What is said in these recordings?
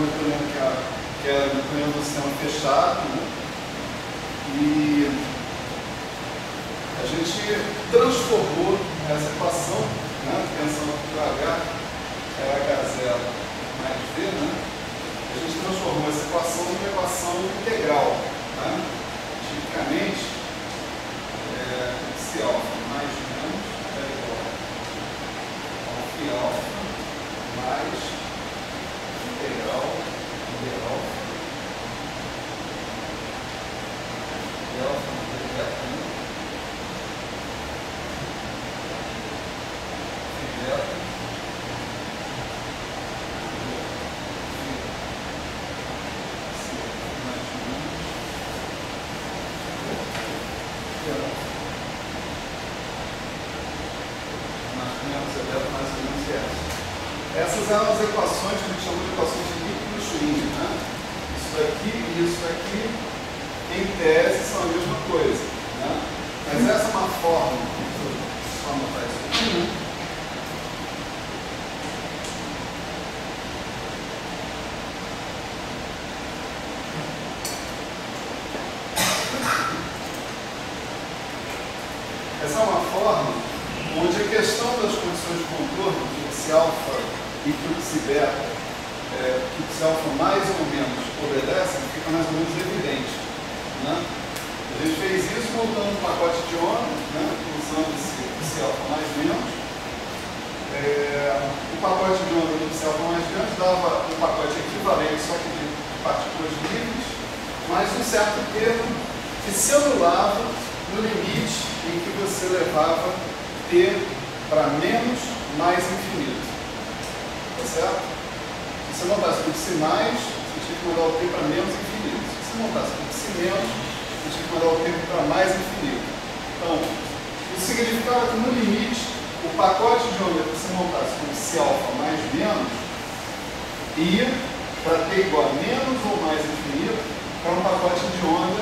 newtoniano que é o newtoniano do sistema fechado, né? E a gente transformou essa equação, né? Pensando que o H era H0 mais V, né? A gente transformou essa equação numa equação integral, né? Tipicamente, se alfa mais menos é igual ao que alfa mais integral de alfa de beta, né? De beta essas eram as equações que a gente chamou de equações de Liebig-Schwinger, né? Isso daqui e isso daqui, em tese, são a mesma coisa, né? Mas essa é uma forma, só anotar isso aqui, né? Essa é uma forma onde a questão das condições de contorno, que se alfa e que se beta, que se alfa mais ou menos obedecem, fica mais ou menos evidente, né? A gente fez isso montando um pacote de onda, né? Usando esse alfa mais menos. O pacote de onda do psi alfa mais menos dava um pacote equivalente, só que de partículas livres, mas um certo termo que se anulava no limite em que você levava T para menos mais infinito. Tá certo? Se você montasse com psi mais, você tinha que mandar o T para menos infinito. Se você montasse com psi menos, você tinha que mandar o T para mais infinito. Então, isso significava que no limite, o pacote de onda que você montasse com psi alfa mais menos ia para T igual a menos ou mais infinito para um pacote de onda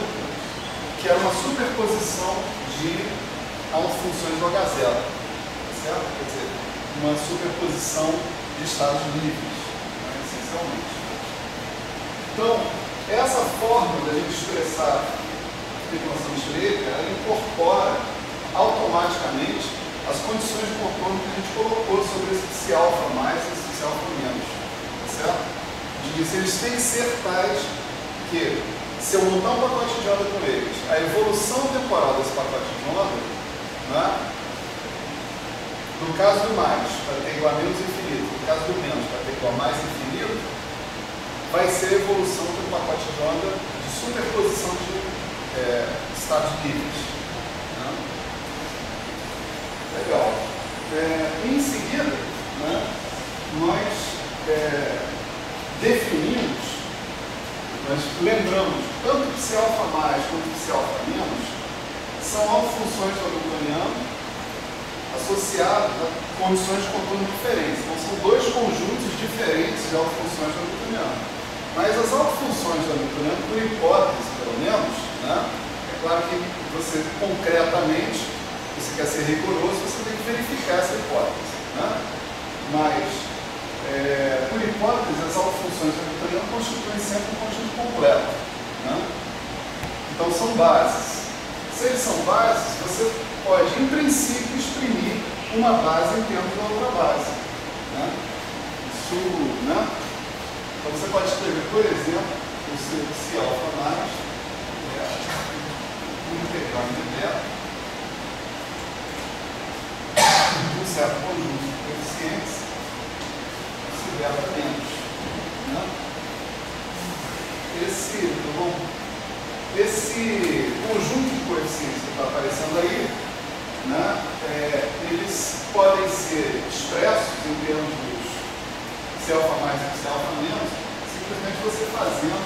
que era uma superposição de funções do H0. Tá certo? Quer dizer, uma superposição de estados livres, né, essencialmente. Então, essa forma da gente expressar a equação de Schreiber, ela incorpora automaticamente as condições de contorno que a gente colocou sobre esse psi alfa mais e esse psi alfa menos. Tá certo? De dizer, eles têm que ser tais que, se eu montar um pacote de onda com eles, a evolução temporal desse pacote de onda, né, no caso do mais, para ter igual a menos infinito, no caso do menos, para ter igual a mais infinito, vai ser a evolução do pacote de onda de superposição de estados livres. Né? Legal. Em seguida, né, nós definimos, nós lembramos, tanto psi alfa mais quanto psi alfa menos são autofunções do Hamiltoniano associados a condições de contorno diferentes. Então, são dois conjuntos diferentes de autofunções do Hamiltoniano. Mas as autofunções do Hamiltoniano, por hipótese, pelo menos, né, é claro que você, concretamente, você quer ser rigoroso, você tem que verificar essa hipótese. Né? Mas, por hipótese, as autofunções do Hamiltoniano constituem sempre um conjunto completo. Né? Então, são bases. Se eles são bases, você pode, em princípio, exprimir uma base em termos da outra base. Né? Isso, né? Então, você pode escrever, por exemplo, o seu psi alfa mais integral de beta um certo conjunto de coeficientes psi beta menos. Né? Esse conjunto de coeficientes que está aparecendo aí, né, eles podem ser expressos em termos dos psi alfa mais e psi alfa menos, simplesmente você fazendo o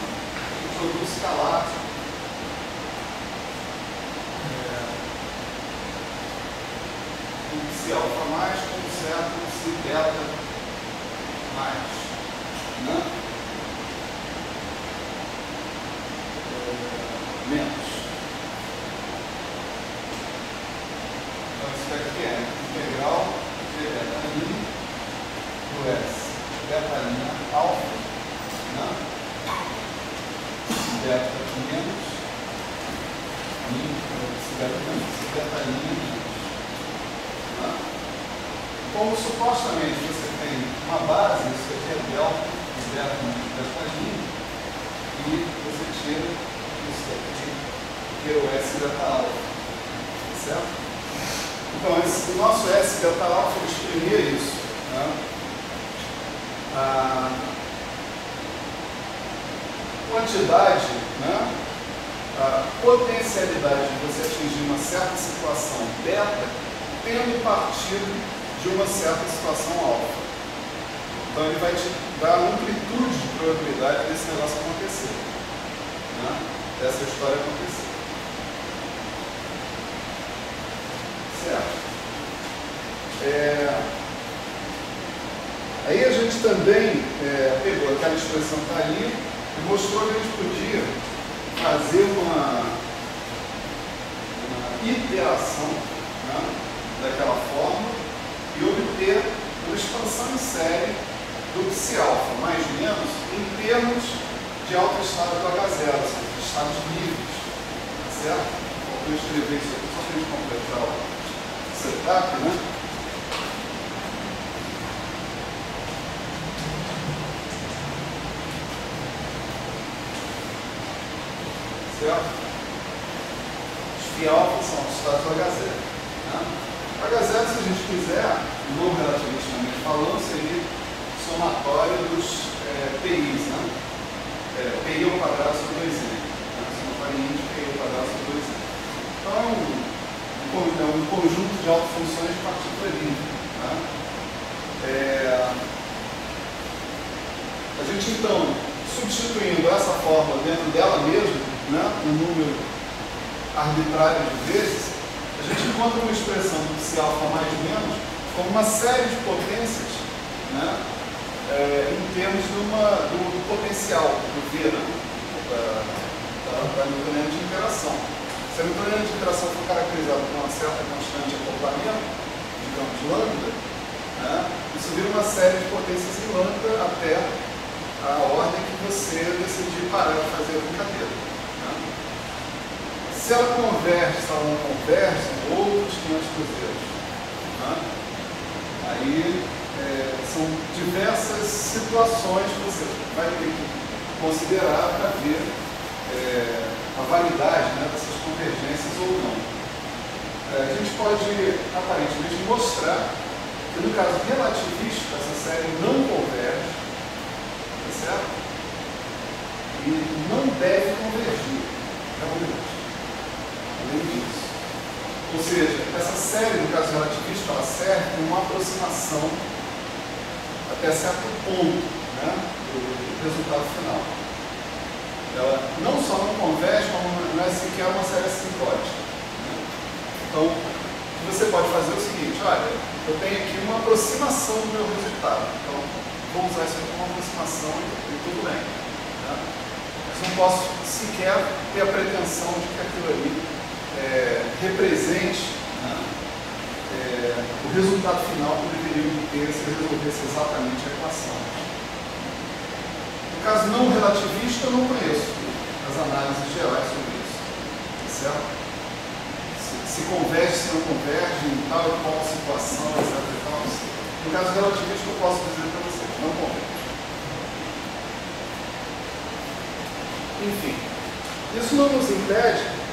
produto escalar do psi alfa mais com um certo psi beta mais. Né? Menos. Então, isso daqui é integral de beta do S, beta alfa, né? como supostamente você tem uma base, isso aqui é delta, delta e você tira isso aqui, que é o S delta alfa, certo? Então, esse nosso S delta alfa exprimia isso, né? A quantidade, né? A potencialidade de você atingir uma certa situação beta tendo partido de uma certa situação alfa. Então ele vai te dar amplitude de probabilidade desse negócio acontecer, né? Dessa história acontecer. Certo? Aí a gente também pegou aquela expressão que está ali e mostrou que a gente podia fazer uma iteração, né, daquela forma e obter uma expansão em série do psi-alfa, mais ou menos, em termos de autoestado do H0, ou seja, de estados livres. Tá certo? Vou escrever isso aqui só para a gente completar o setup, né? Certo? Os phi-alfa são os estados do H0. Né? H0, se a gente quiser, não relativisticamente falando, seria somatório dos PIs, né? PI ao quadrado sobre 2n. Né? Somatório de PI ao quadrado sobre 2n. Então é um conjunto de autofunções de partícula livre. Né? A gente então, substituindo essa fórmula dentro dela mesma, né, um número arbitrário de vezes, a gente encontra uma expressão do psi-alfa mais ou menos como uma série de potências, né, em termos do potencial do V, né, da newtoniana de interação. Se a newtoniana de interação for caracterizada por uma certa constante de acoplamento, digamos lambda, né, isso vira uma série de potências em lambda até a ordem que você decidir parar de fazer a brincadeira. Se ela converge, se ela não converge, são outros 500 cruzeiros. Né? Aí são diversas situações que você vai ter que considerar para ver a validade, né, dessas convergências ou não. A gente pode aparentemente mostrar que no caso relativístico essa série não converge, tá certo? E não deve convergir, realmente. Além disso. Ou seja, essa série, no caso relativista, ela serve como uma aproximação até certo ponto, né, do resultado final. Ela não só não converge, como não é sequer uma série assimptótica. Né? Então, o que você pode fazer é o seguinte: olha, eu tenho aqui uma aproximação do meu resultado. Então, vou usar isso aqui como uma aproximação e tudo bem. Né? Mas não posso sequer ter a pretensão de que aquilo ali represente, né, o resultado final que deveria obter se resolvesse exatamente a equação. No caso não relativista, eu não conheço as análises gerais sobre isso. Certo? Se converge, se não converge, em tal e qual situação, etc. No caso relativista, eu posso dizer para vocês, não converge. Enfim, isso não nos impede.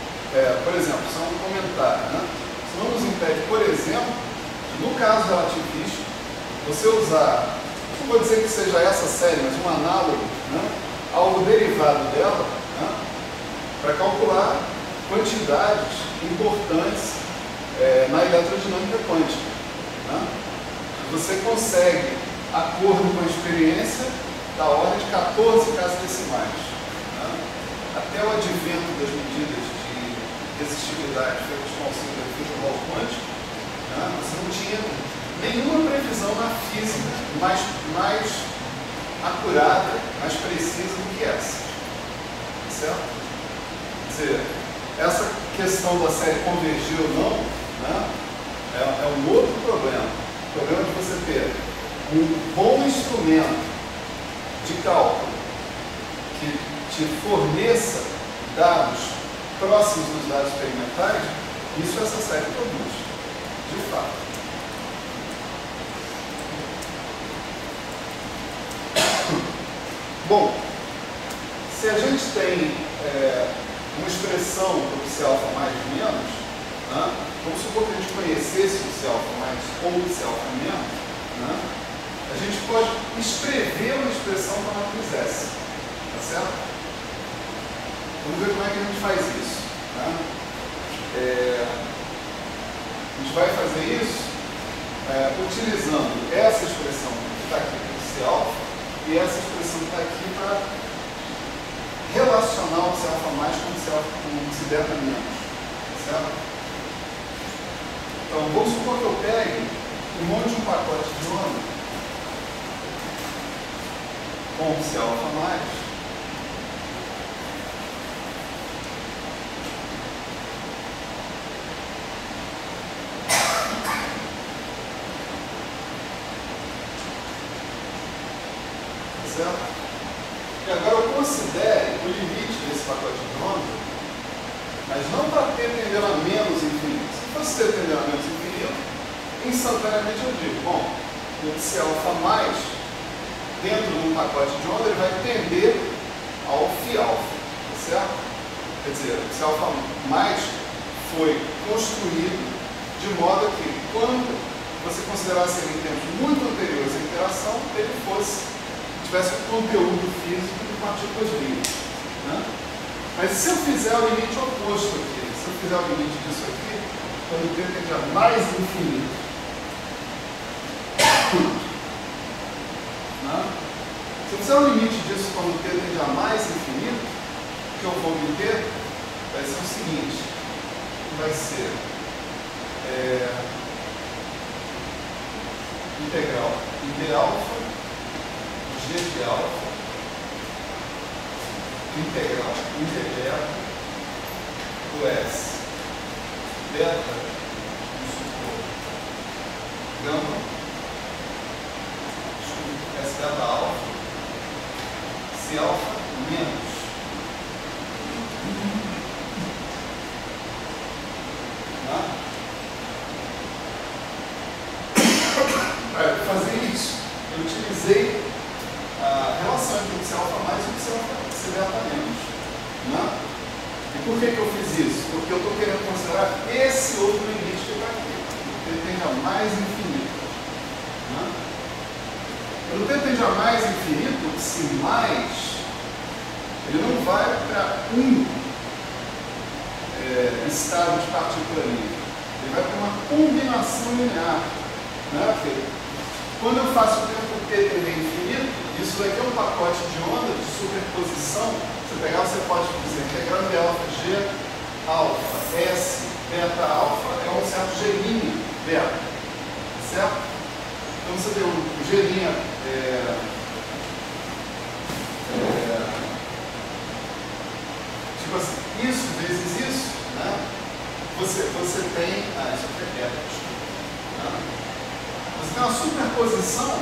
Por exemplo, só um comentário, né? Isso não nos impede, por exemplo, no caso relativista, você usar, não vou dizer que seja essa série, mas um análogo, né, algo derivado dela, né, para calcular quantidades importantes na eletrodinâmica quântica. Né? Você consegue acordo com a experiência da ordem de 14 casas decimais. Né? Até o advento das medidas de resistibilidade feitas com auxílio do efeito Hall quântico, né? Você não tinha nenhuma previsão na física mais acurada, mais precisa do que essa. Certo? Quer dizer, essa questão da série convergir ou não, né, é um outro problema. O problema de você ter um bom instrumento de cálculo que te forneça dados próximos dos dados experimentais, isso essa série produz, de fato. Bom, se a gente tem uma expressão para o C alfa mais menos, né? Vamos supor que a gente conhecesse o C alfa mais ou o C alfa menos, né? A gente pode escrever uma expressão para a matriz S, tá certo? Vamos ver como é que a gente faz isso, né? A gente vai fazer isso utilizando essa expressão que está aqui para o C alfa e essa expressão que está aqui para relacionar o C alfa mais com o C beta menos, certo? Então, vamos supor que eu pegue um monte de um pacote de onda com o C alfa mais certo? E agora eu considere o limite desse pacote de onda, mas não para ter tendendo a menos infinito. Se fosse ter tendendo a menos infinito, instantaneamente eu digo, bom, o C alfa mais, dentro de um pacote de onda, ele vai tender ao φ alfa, tá certo? Quer dizer, o C alfa mais foi construído de modo que, quando você considerasse ele em tempos muito anteriores à interação, ele tivesse o conteúdo físico de partículas livres, né? Mas se eu fizer o limite oposto aqui, se eu fizer o limite disso aqui, quando t tende a mais infinito, né? Se eu fizer o limite disso quando t tende a mais infinito, o que eu vou obter vai ser o seguinte, vai ser integral d alfa, g de alfa, integral beta do S beta do supor gama, S beta alfa, C alfa menos para fazer isso, eu utilizei a relação entre o C alfa mais e o C beta menos, né? E por que eu fiz isso? Porque eu estou querendo considerar esse outro limite que está aqui, o t tende a mais infinito, né? Quando o t tende a mais infinito, esse mais, ele não vai para estado de partícula livre, ele vai para uma combinação linear, né? Porque quando eu faço o tempo t tender a infinito, isso daqui é um pacote de onda de superposição. Você pegar, você pode dizer que integral de alfa g alfa S beta alfa é um certo g' beta, certo? Então você tem um g' tipo assim, isso vezes isso, né? Você tem, isso aqui é beta, desculpa, né? Você tem uma superposição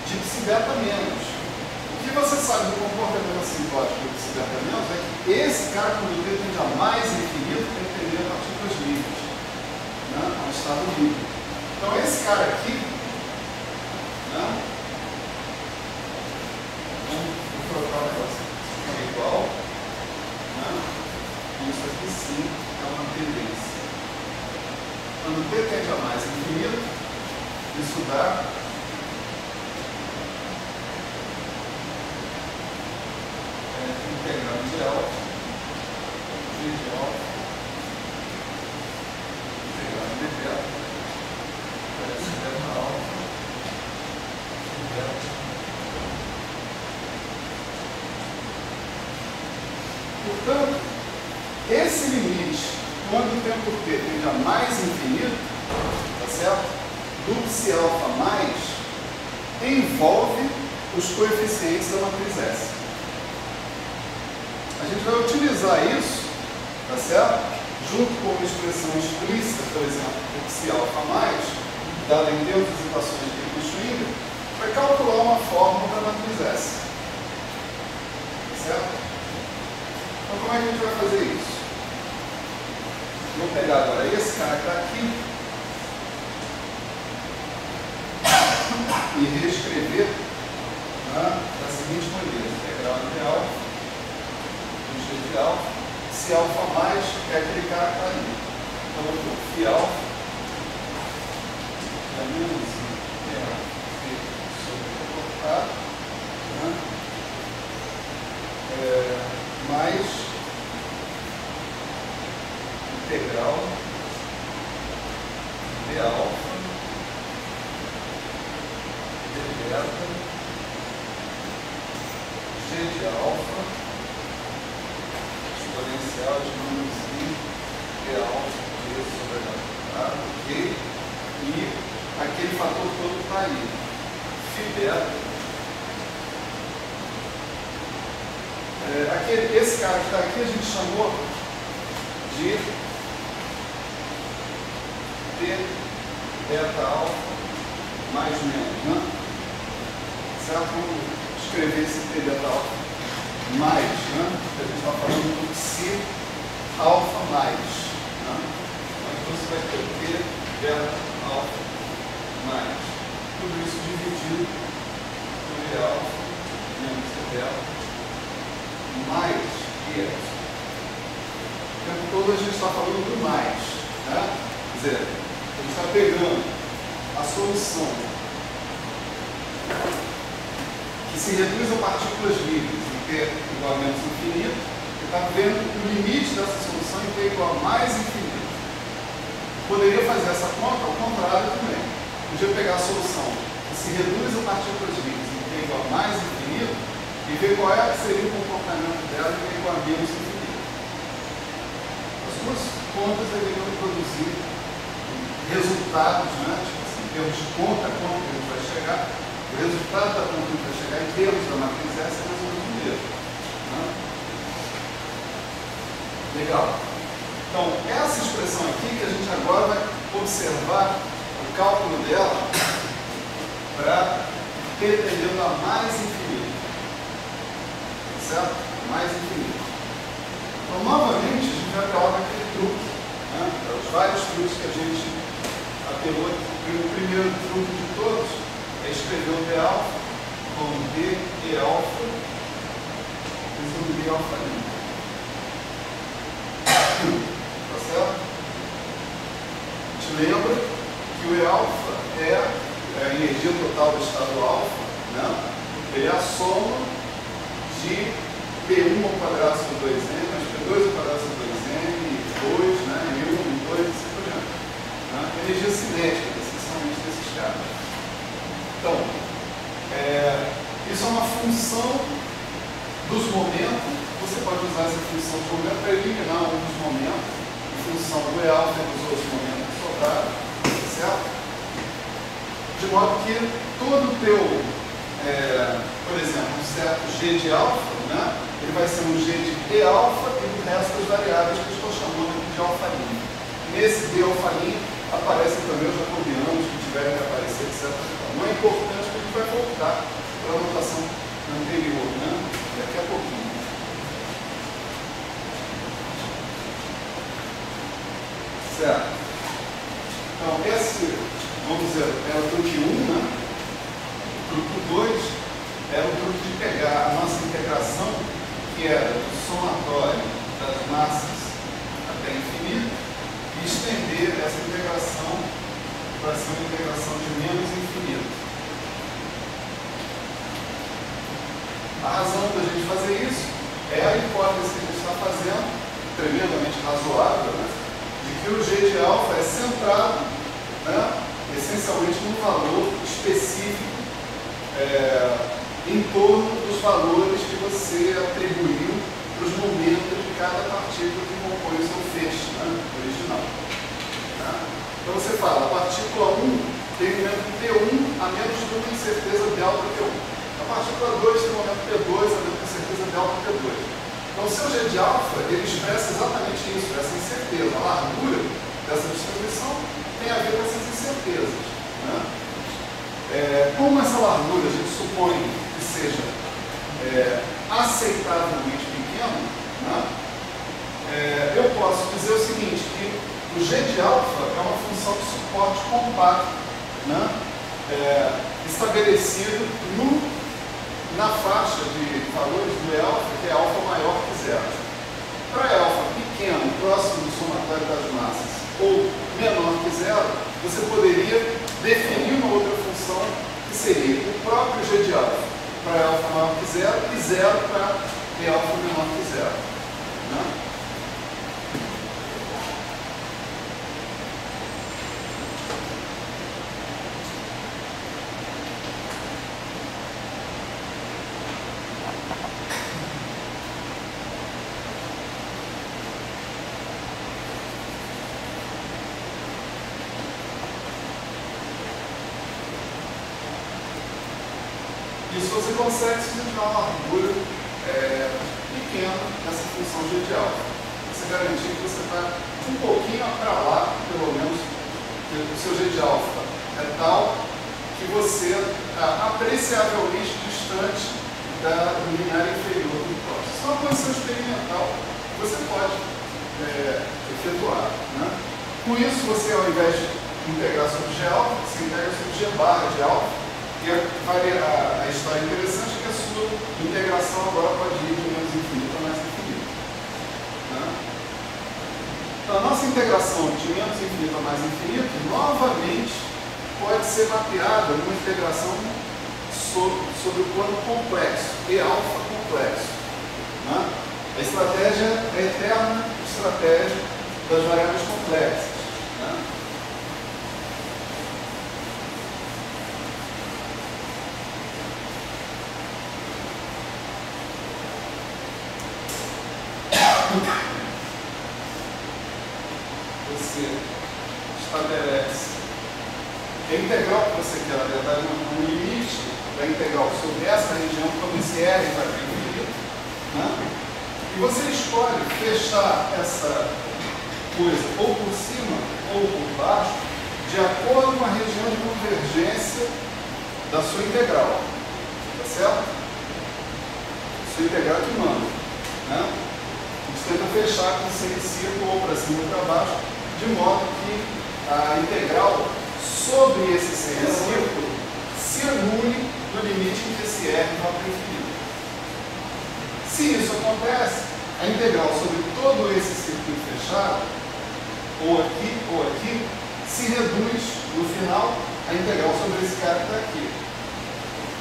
de psi beta menos. O que você sabe do comportamento assimptótico do psi beta menos é que esse cara, quando o t tende a mais infinito, tem que tender a partículas livres, né? A um estado livre. Então esse cara aqui, né? Vou colocar o negócio aqui igual, né? Isso aqui sim é uma tendência. Quando o t tende a mais infinito, isso dá integral de alfa, g de alfa, integral de beta, S beta alfa, beta. Portanto, esse limite, quando o tempo t tende a mais infinito, tá certo? Do psi alfa mais, envolve os coeficientes da matriz S. A gente vai utilizar isso, tá certo? Junto com uma expressão explícita, por exemplo, do psi alfa mais, dada em termos das equações de Dirichlet, para calcular uma fórmula da matriz S. Tá certo? Então, como é que a gente vai fazer isso? Vou pegar agora esse cara que está aqui e reescrever da seguinte maneira. beta, G de alfa, exponencial de números I alfa sobre H, ok? E aquele fator todo está aí. Φ beta. Esse cara que está aqui a gente chamou de T beta alfa mais menos, né? Certo? Vamos escrever esse T beta alfa mais, né? A gente está falando do psi alfa mais, né? Então você vai ter T beta alfa mais tudo isso dividido por E alfa menos T beta mais I alfa. O tempo todo a gente está falando do mais, né? Quer dizer, a gente está pegando a solução que se reduz a partículas livres em T igual a menos infinito e está vendo o limite dessa solução em T igual a mais infinito. Poderia fazer essa conta ao contrário também. Podia pegar a solução que se reduz a partículas livres em T igual a mais infinito e ver qual seria o comportamento dela em T igual a menos infinito. As duas contas deveriam produzir resultados, né? Tipo assim, em termos de conta, quanto que a gente vai chegar, o resultado da conta que a gente vai chegar em termos da matriz S é mais ou menos o mesmo, né? Legal. Então, essa expressão aqui que a gente agora vai observar o cálculo dela para T tendendo a mais infinito. Certo? Mais infinito. Então, novamente, a gente vai apelar naquele truque, né? Para os vários truques que a gente apelou. O primeiro truque de todos é escrever o D alfa como D E alfa vezes D alfa limpo. Tá certo? A gente lembra que o E alfa é a energia total do estado alfa, né? Ele é a soma de P1 ao quadrado sobre 2n, mais P2 ao quadrado sobre 2n, e 2, né? E 1, e 2, e assim por diante. Né? Energia cinética, essencialmente, desses caras. Então, isso é uma função dos momentos. Você pode usar essa função de momento para eliminar um dos momentos, em função do E alfa e dos outros momentos que sobraram, certo? De modo que todo o teu, por exemplo, um certo G de alfa, né? Ele vai ser um G de D alfa e o resto das variáveis que eu estou chamando aqui de alfalinha. Nesse D alfalinha aparecem também os jacobianos que tiverem que aparecer, etc. Não é importante porque a gente vai voltar para a notação anterior, né? Daqui a pouquinho. Certo? Então, esse, vamos dizer, é o truque 1, né? O truque 2 era o truque de pegar a nossa integração, que era do somatório das massas até infinito, e estender essa integração para ser uma integração de menos infinito. A razão da gente fazer isso é a hipótese que a gente está fazendo, tremendamente razoável, né? De que o G de alfa é centrado, né? Essencialmente num valor específico em torno dos valores que você atribuiu para os momentos de cada partícula que compõe o seu feixe, né? Original. Tá? Então você fala, a partícula 1 tem um momento T1 a menos de uma incerteza delta T1. A partícula 2 tem um momento T2 a menos de incerteza delta T2. Então o seu G de alfa, ele expressa exatamente isso, essa incerteza. A largura dessa distribuição tem a ver com essas incertezas. Né? Como essa largura a gente supõe que seja aceitavelmente pequena, né? Eu posso dizer o seguinte, que o G de alfa é uma função de suporte compacto, né? Estabelecido na faixa de valores do E alfa, que é alfa maior que zero. Para E alfa pequeno, próximo do somatório das massas, ou menor que zero, você poderia definir uma outra função que seria o próprio G de alfa para E alfa maior que zero e zero para E alfa menor que zero. Né? Isso você consegue se você tiver uma largura pequena dessa função g de alfa. Você garantir que você está um pouquinho para lá, pelo menos, que o seu g de alfa é tal que você está apreciavelmente distante do linear inferior do próximo. Isso é uma condição experimental que você pode efetuar. Né? Com isso, você, ao invés de integrar sobre g alfa, você integra sobre g barra de alfa. E a história interessante é que a sua integração agora pode ir de menos infinito a mais infinito. Né? Então, a nossa integração de menos infinito a mais infinito, novamente, pode ser mapeada numa integração sobre o plano complexo, E alfa complexo. Né? A estratégia é a eterna estratégia das variáveis complexas. Né? Você estabelece a integral que você quer, na verdade, um limite da integral sobre essa região, quando esse R vai para infinito, né? E você escolhe fechar essa coisa ou por cima ou por baixo, de acordo com a região de convergência da sua integral. Tá certo? Sua integral que manda. Né? Você tenta fechar com semicírculo ou para cima ou para baixo, de modo que a integral sobre esse semicírculo se anule no limite em que esse R vai para infinito. Se isso acontece, a integral sobre todo esse círculo fechado, ou aqui, se reduz no final a integral sobre esse cara que está aqui.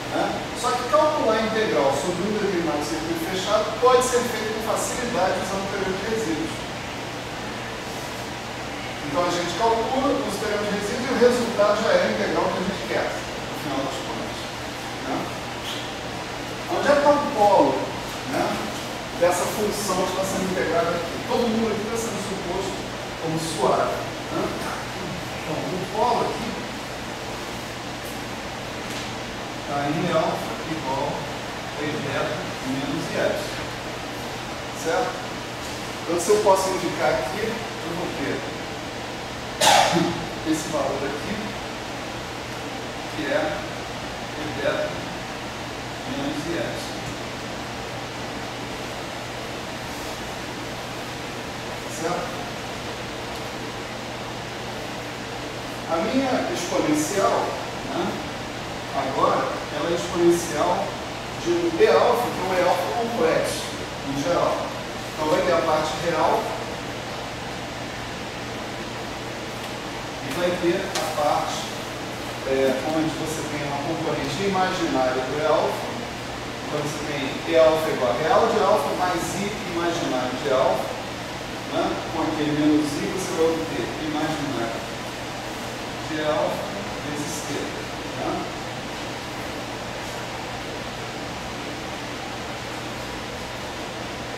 Né? Só que calcular a integral sobre um determinado círculo fechado pode ser feito com facilidade usando o teorema de resíduos. Então a gente calcula os teoremas de resíduos e o resultado já é a integral que a gente quer, no final das contas. Né? Onde é que está o polo, né, dessa função que está sendo integrada aqui? Todo mundo aqui está sendo suposto como suave. Né? Então, o polo aqui está em alfa igual a E beta menos IF. Certo? Então, se eu posso indicar aqui, eu vou ter esse valor aqui, que é E beta menos IF. Certo? A minha exponencial, né, agora, ela é exponencial de um E alfa, que é um E alfa complexo, em geral. Então vai ter a parte real e vai ter a parte onde você tem uma componente imaginária do E alfa. Então você tem E alfa igual a real de alfa mais I imaginário de alfa. Né? Com aquele menos I você vai obter imaginário de alfa vezes T. Né?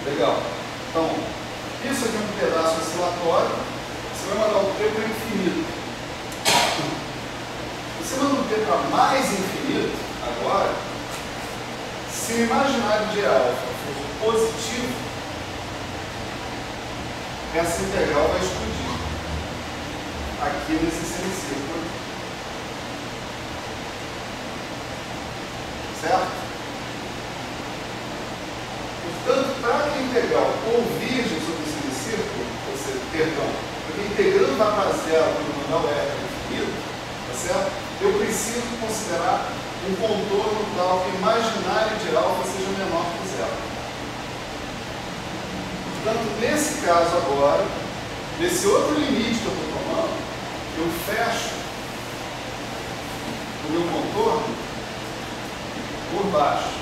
Legal. Então, isso aqui é um pedaço oscilatório. Você vai mandar o T para infinito. Você manda o T para mais infinito, agora, se o imaginário de alfa for positivo, essa integral vai explodir aqui nesse semicírculo. Certo? Portanto, para que a integral convirja sobre o semicírculo, para que integrando vá para zero quando mandar o R para infinito, tá certo? Eu preciso considerar um contorno tal que o imaginário de alfa seja menor que zero. Portanto, nesse caso agora, nesse outro limite que eu estou tomando, eu fecho o meu contorno por baixo.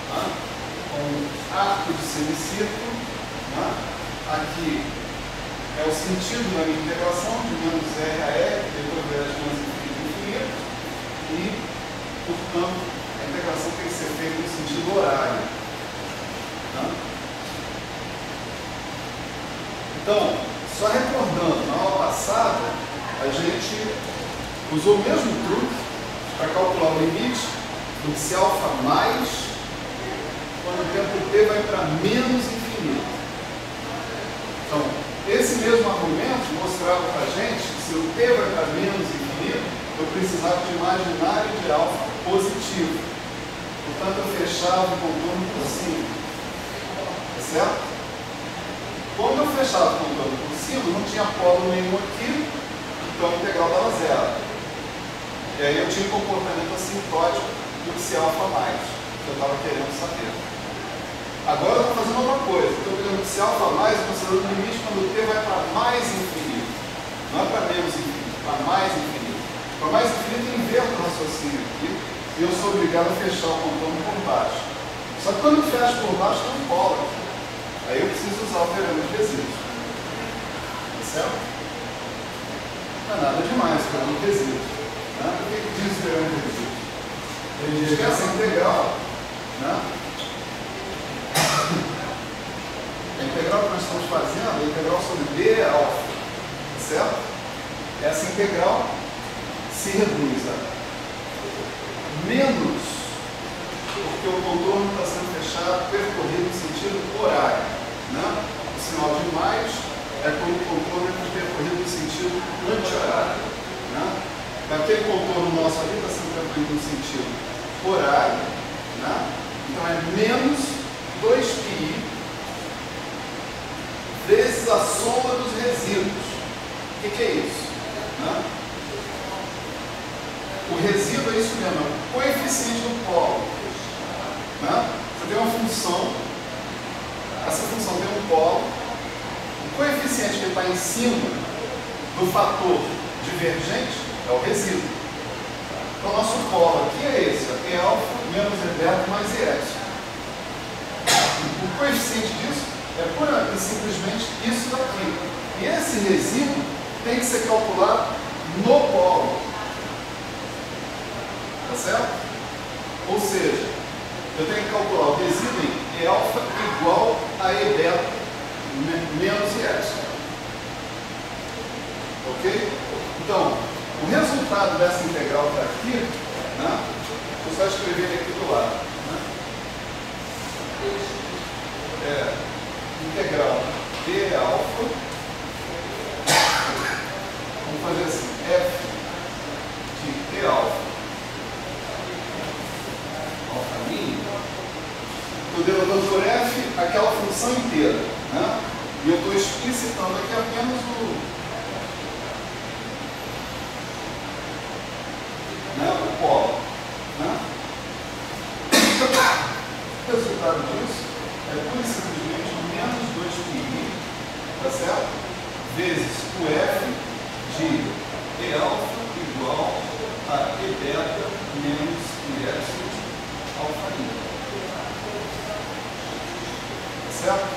Tá? Com um arco de semicírculo. Tá? Aqui é o sentido da minha integração, de menos R a R, depois de menos infinito, e, portanto, a integração tem que ser feita no sentido horário. Então, só recordando, na aula passada, a gente usou o mesmo truque limite do psi alfa mais quando o tempo t vai para menos infinito. Então, esse mesmo argumento mostrava para a gente que se o t vai para menos infinito, eu precisava de imaginário de alfa positivo. Portanto, eu fechava o contorno por cima. Tá certo? Quando eu fechava o contorno por cima, não tinha polo nenhum aqui, então a integral dava zero. E aí eu tinha um comportamento assintótico do psi alfa mais, que eu estava querendo saber. Agora eu estou fazendo outra coisa. Estou pegando psi alfa mais e considerando o limite quando o t vai para mais infinito. Não é para menos infinito, para mais infinito. Para mais infinito, eu inverto o raciocínio aqui e eu sou obrigado a fechar o contorno por baixo. Só que quando eu fecho por baixo, tem um polo aqui. Aí eu preciso usar o teorema de resíduos. Tá certo? Não é nada demais o teorema de resíduos. Né? O que diz o teorema de resíduos? Ele diz que essa integral, né? A integral que nós estamos fazendo é a integral sobre d alfa, certo? Essa integral se reduz a menos, porque o contorno está sendo fechado, percorrido no sentido horário. Né? O sinal de mais é quando o contorno é percorrido no sentido anti-horário. Né? Aquele contorno nosso ali está sendo percorrido no sentido horário. Né? Então é menos 2πi vezes a soma dos resíduos. O que é isso? Né? O resíduo é isso mesmo, é o coeficiente do polo. Né? Você tem uma função, essa função tem um polo, o coeficiente que está em cima do fator divergente é o resíduo. Então o nosso polo aqui é esse, é alfa menos e beta mais e epsilon. O coeficiente disso é pura e simplesmente isso daqui. E esse resíduo tem que ser calculado no polo. Tá certo? Ou seja, eu tenho que calcular o resíduo em E alfa igual a E beta menos E epsilon. Ok? Então, o resultado dessa integral está aqui, né? Vou só escrever ele aqui do lado. Né? É integral d alfa, vamos fazer assim, f de d alfa, alfa min, estou derivando por f aquela função inteira, né? E eu estou explicitando aqui apenas o polo. Né? O resultado disso é pura e simplesmente menos 2πi, tá certo? Vezes o f de E alfa igual a E beta menos E epsilon alfa i. Tá certo?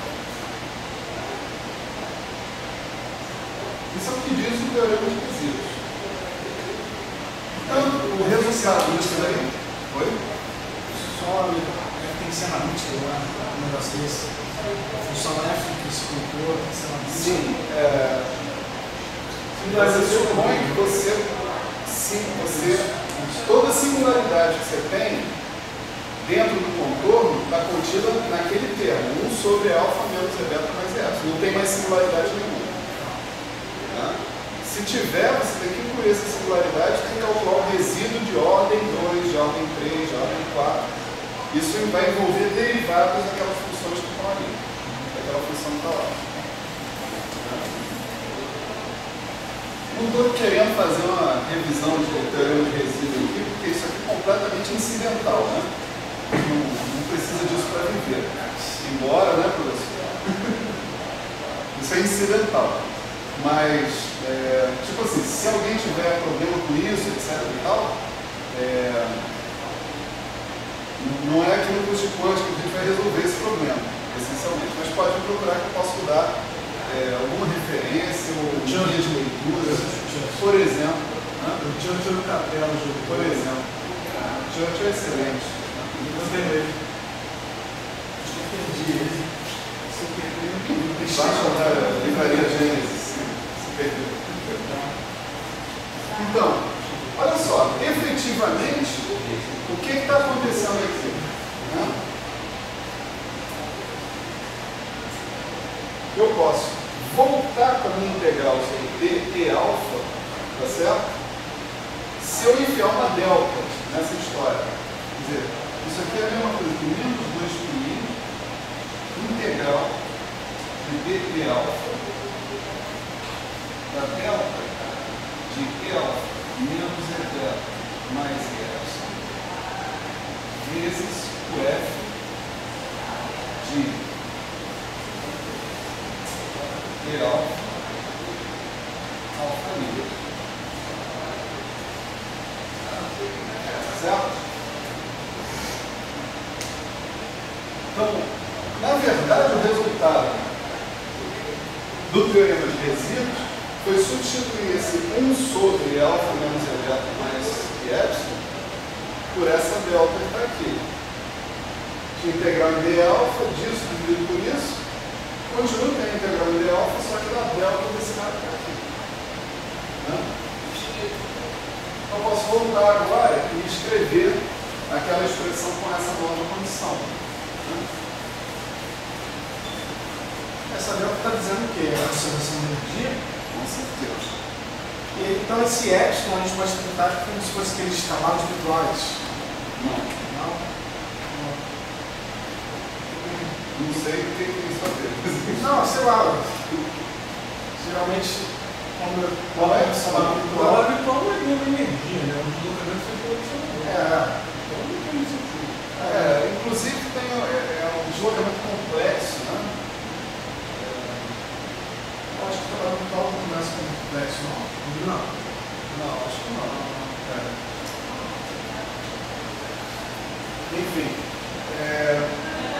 Isso é o que diz o teorema de resíduos. Então, o resultado disso aí foi? Só tem que ser analítico, um negócio desse. A função f que se colocou tem que ser analítico. Sim. Mas eu suponho que toda singularidade que você tem dentro do contorno está contida naquele termo, 1 sobre alfa menos E beta mais E epsilon. Não tem mais singularidade nenhuma. Tá? Se tiver, você tem que incluir essa singularidade, tem que calcular o resíduo de ordem 2, de ordem 3, de ordem 4. Isso vai envolver derivadas daquelas funções que estão ali, daquela função que está lá. Não estou querendo fazer uma revisão de teorema de resíduo aqui, porque isso aqui é completamente incidental, né? Não precisa disso para viver. Embora, né, professor? Isso é incidental. Mas, tipo assim, se alguém tiver problema com isso, etc e tal, não é aqui no curso de quântica que a gente vai resolver esse problema, essencialmente. Mas pode procurar que eu posso dar alguma referência ou guia de leitura, por exemplo. O Churchill Capela, por exemplo. O Churchill é excelente. Eu também. Acho que eu perdi ele. Se eu perdi, eu perdi. Baixa da livraria Gênesis. Então, olha só, efetivamente, minha integral ser d e alfa, tá certo? Se eu enfiar uma delta nessa história, quer dizer, isso aqui é a mesma coisa que menos 2π integral de d alfa da delta de e alfa menos e delta mais e epsilon vezes o f de e alfa alfa livre. Certo? Então, na verdade, o resultado do teorema de resíduos foi substituir esse 1 sobre alfa menos e delta mais e epsilon por essa delta que está aqui. De integral em d alfa, disso dividido por isso, continua tendo integral em d alfa, só que da delta desse cara que está aqui. Né? Eu posso voltar agora e escrever aquela expressão com essa nova condição. Né? Essa delta está dizendo o quê? A conservação de energia? Com certeza. E, então esse epsilon a gente pode interpretar como se fosse aqueles cavalos virtuais. Não. Não? Não sei o que isso a ver. Não, sei lá. Geralmente, quando Qual é? cavalo O virtual. trabalho virtual não é mesmo energia, né? O deslocamento foi posicionador. Então não tem sentido. Inclusive tem um deslocamento complexo, né? Eu acho que o cavalo virtual não começa com complexo, não? Não. Não, acho que não. Enfim,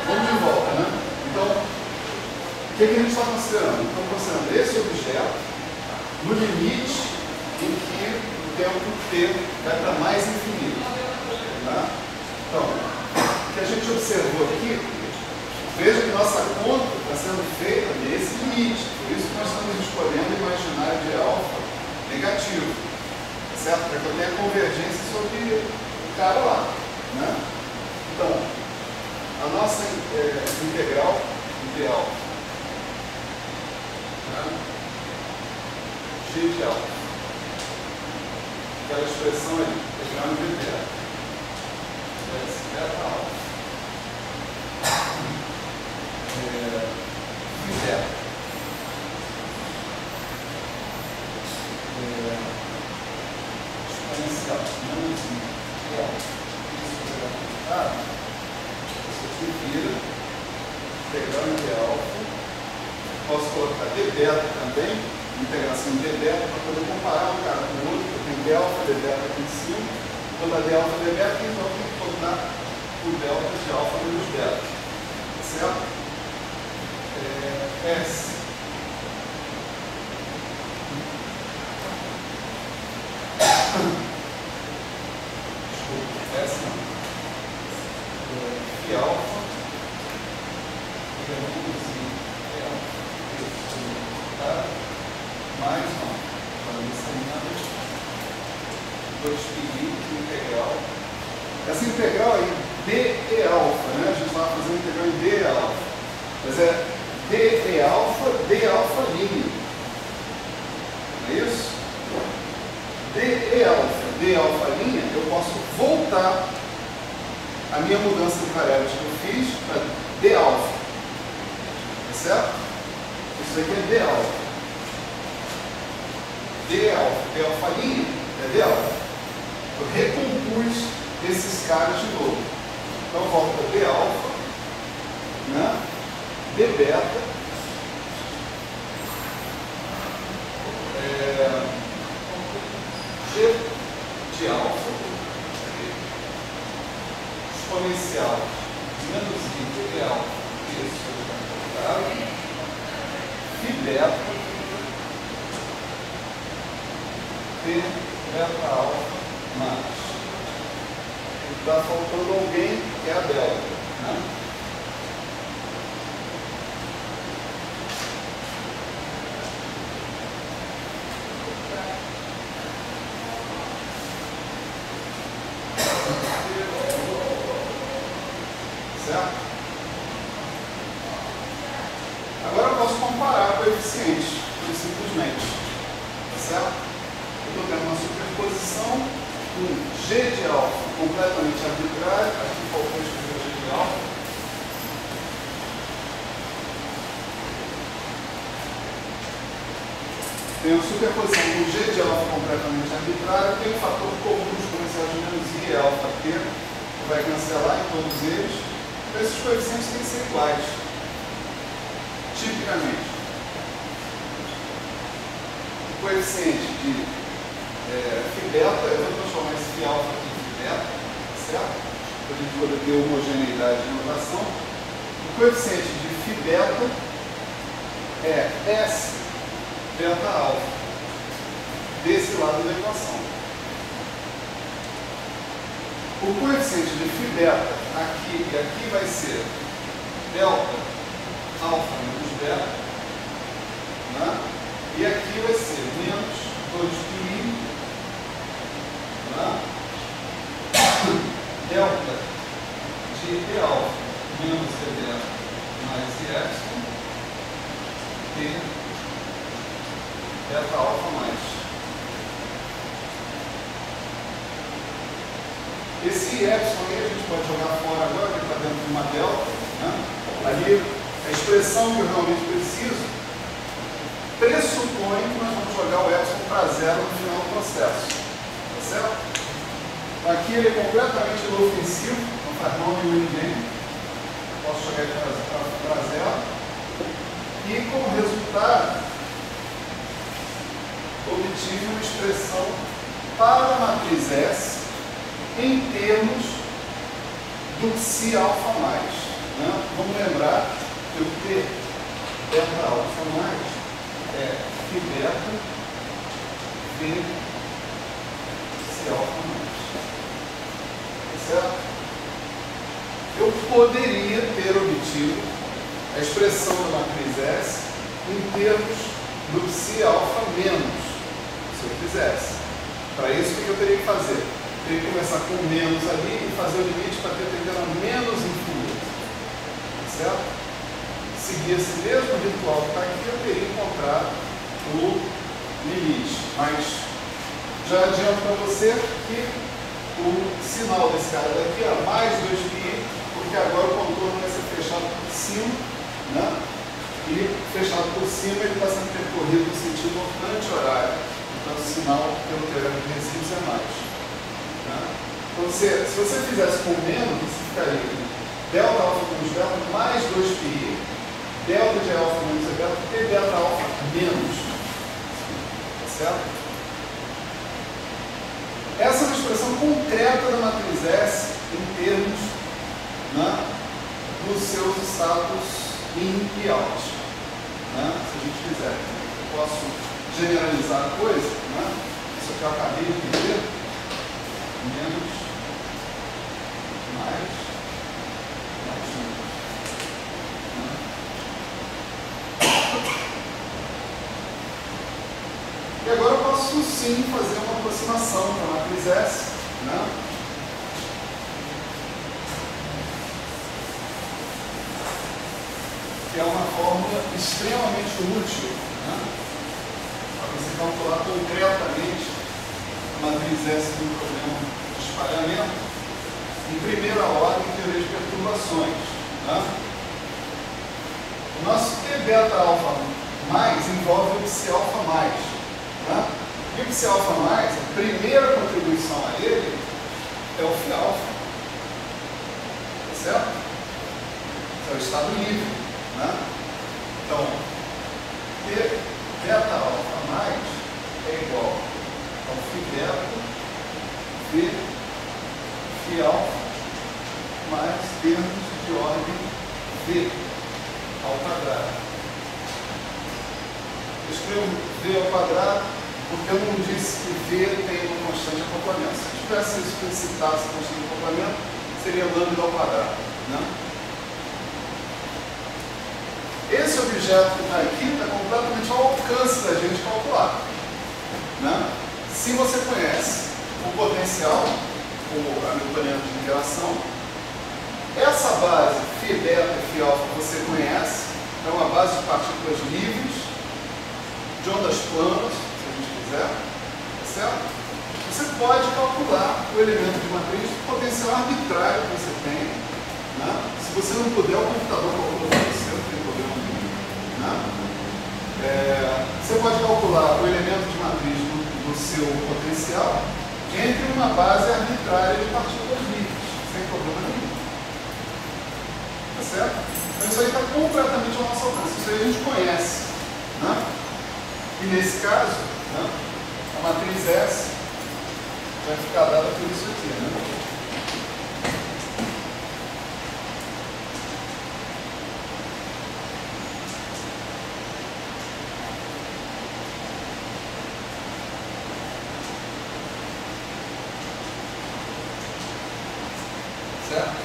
vamos de volta, né? Então, o que a gente está considerando? Estamos considerando esse objeto no limite em que o tempo t vai para mais infinito. Tá? Então, o que a gente observou aqui, veja que nossa conta está sendo feita nesse limite. Por isso que nós estamos escolhendo o imaginário de alfa negativo. Certo? Para que eu tenha convergência sobre o cara lá. Né? Então, a nossa integral ideal, né? G de alfa, aquela expressão ali, integral em V beta, beta alfa, V beta, exponencial, menos I alfa. Isso aqui vira integral em D alfa. Posso colocar D beta também, integração de D beta, para poder comparar um cara com o outro. Eu tenho D alfa, D beta aqui em cima. Vou dar D alfa, D beta, então eu tenho que botar o delta de alfa menos beta. Certo? S. Desculpa, S não. E alfa, reduzir alfa, mais não, para mim são 2π integral. Essa integral aí, d e alfa, né? A gente estava fazendo integral em d e alfa, mas é d e alfa linha, não é isso? D alfa linha, eu posso voltar a minha mudança de variáveis que eu fiz para d alfa. Tá certo? Isso aqui é d alfa. D alfa linha é d alfa. Eu recompus esses caras de novo. Então eu volto para d alfa, né? D beta, G de alfa, exponencial menos I de alfa, isso, tá? Phi beta, T beta alfa mais. Está faltando alguém que é a delta, né? Certo? Agora eu posso comparar coeficientes. Eu simplesmente G de alfa completamente arbitrário, aqui faltou escrever G de alfa. Tem uma superposição com G de alfa completamente arbitrário, tem um fator comum exponencial de menos I é alfa T, que vai cancelar em todos eles. Então esses coeficientes têm que ser iguais, tipicamente. O coeficiente de φ beta, eu vou transformar esse φ alfa aqui em φ beta, certo? Para a gente poder ter homogeneidade de notação. O coeficiente de φ beta é S beta alfa, desse lado da equação. O coeficiente de φ beta aqui e aqui vai ser delta alfa menos beta, né? E aqui vai ser menos 2πi, né? Delta de E alfa menos E beta mais E epsilon T beta alfa mais. Esse epsilon aí a gente pode jogar fora agora, que está dentro de uma delta, né? Ali a expressão que eu realmente preciso pressupõe que nós vamos jogar o epsilon para zero no final do processo. Tá certo? Aqui ele é completamente inofensivo, não faz mal nenhum ninguém. Posso jogar ele para zero. E como resultado, obtive uma expressão para a matriz S em termos do psi alfa mais. Né? Vamos lembrar que o T beta alfa mais é φ beta V psi alfa mais. Certo? Eu poderia ter obtido a expressão da matriz S em termos do psi alfa menos, se eu quisesse. Para isso, o que eu teria que fazer? Eu teria que começar com menos ali e fazer o limite para ter tendendo a menos infinito. Certo? Seguir esse mesmo ritual que está aqui, eu teria encontrado o limite. Mas já adianto para você que o sinal desse cara daqui é mais 2π, porque agora o contorno vai ser fechado por cima, né? E fechado por cima ele está sendo percorrido no sentido anti-horário. Então o sinal pelo teorema de resíduos é mais. Né? Então, se você fizesse com menos, você ficaria delta alfa menos delta mais 2π, delta de alfa menos E beta, T beta alfa menos. Tá certo? Essa é uma expressão concreta da matriz S em termos, né, dos seus estados in e out. Né? Se a gente quiser, eu posso generalizar a coisa, né? Isso aqui eu acabei de entender. Menos, mais, e agora eu posso sim fazer uma aproximação para a matriz S, né? Que é uma fórmula extremamente útil, né? Para você calcular concretamente a matriz S de um problema de espalhamento em primeira ordem em teoria de perturbações. Né? O nosso T beta alfa mais envolve o psi alfa mais. Né? E o psi alfa mais, a primeira contribuição a ele é o φ alfa. Tá certo? Esse é o estado livre. Né? Então, T beta alfa mais é igual ao φ beta V φ alfa mais termos de ordem V ao quadrado. Eu escrevo V ao quadrado porque eu não disse que V tem uma constante de acoplamento. Se eu tivesse explicitado essa constante de acoplamento, seria lambda ao quadrado. Né? Esse objeto que está aqui está completamente ao alcance da gente calcular. Né? Se você conhece o potencial, o hamiltoniano de interação, essa base φ beta e φ alfa você conhece, é uma base de partículas livres, de ondas planas, se a gente quiser, tá certo? você pode calcular o elemento de matriz do potencial arbitrário que você tem. Né? Se você não puder, o computador calcula para você, não tem problema nenhum. Né? Você pode calcular o elemento de matriz do seu potencial entre uma base arbitrária de partículas livres, sem problema nenhum. Tá certo? Então isso aí está completamente ao nosso alcance. Isso aí a gente conhece. Né? E nesse caso, né, a matriz S vai ficar dada por isso aqui. Né? Certo?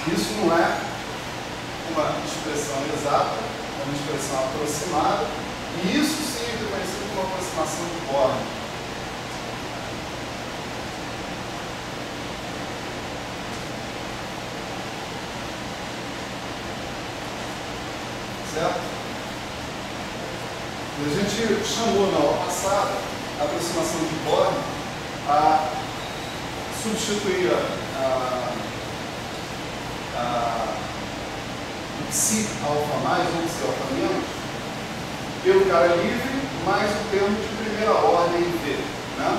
Isso não é uma expressão exata, é uma expressão aproximada, e isso sim é conhecido como aproximação de Born. Certo? E a gente chamou na aula passada a aproximação de Born a substituir o psi alfa mais ou psi alfa menos pelo cara livre mais o termo de primeira ordem V. Né?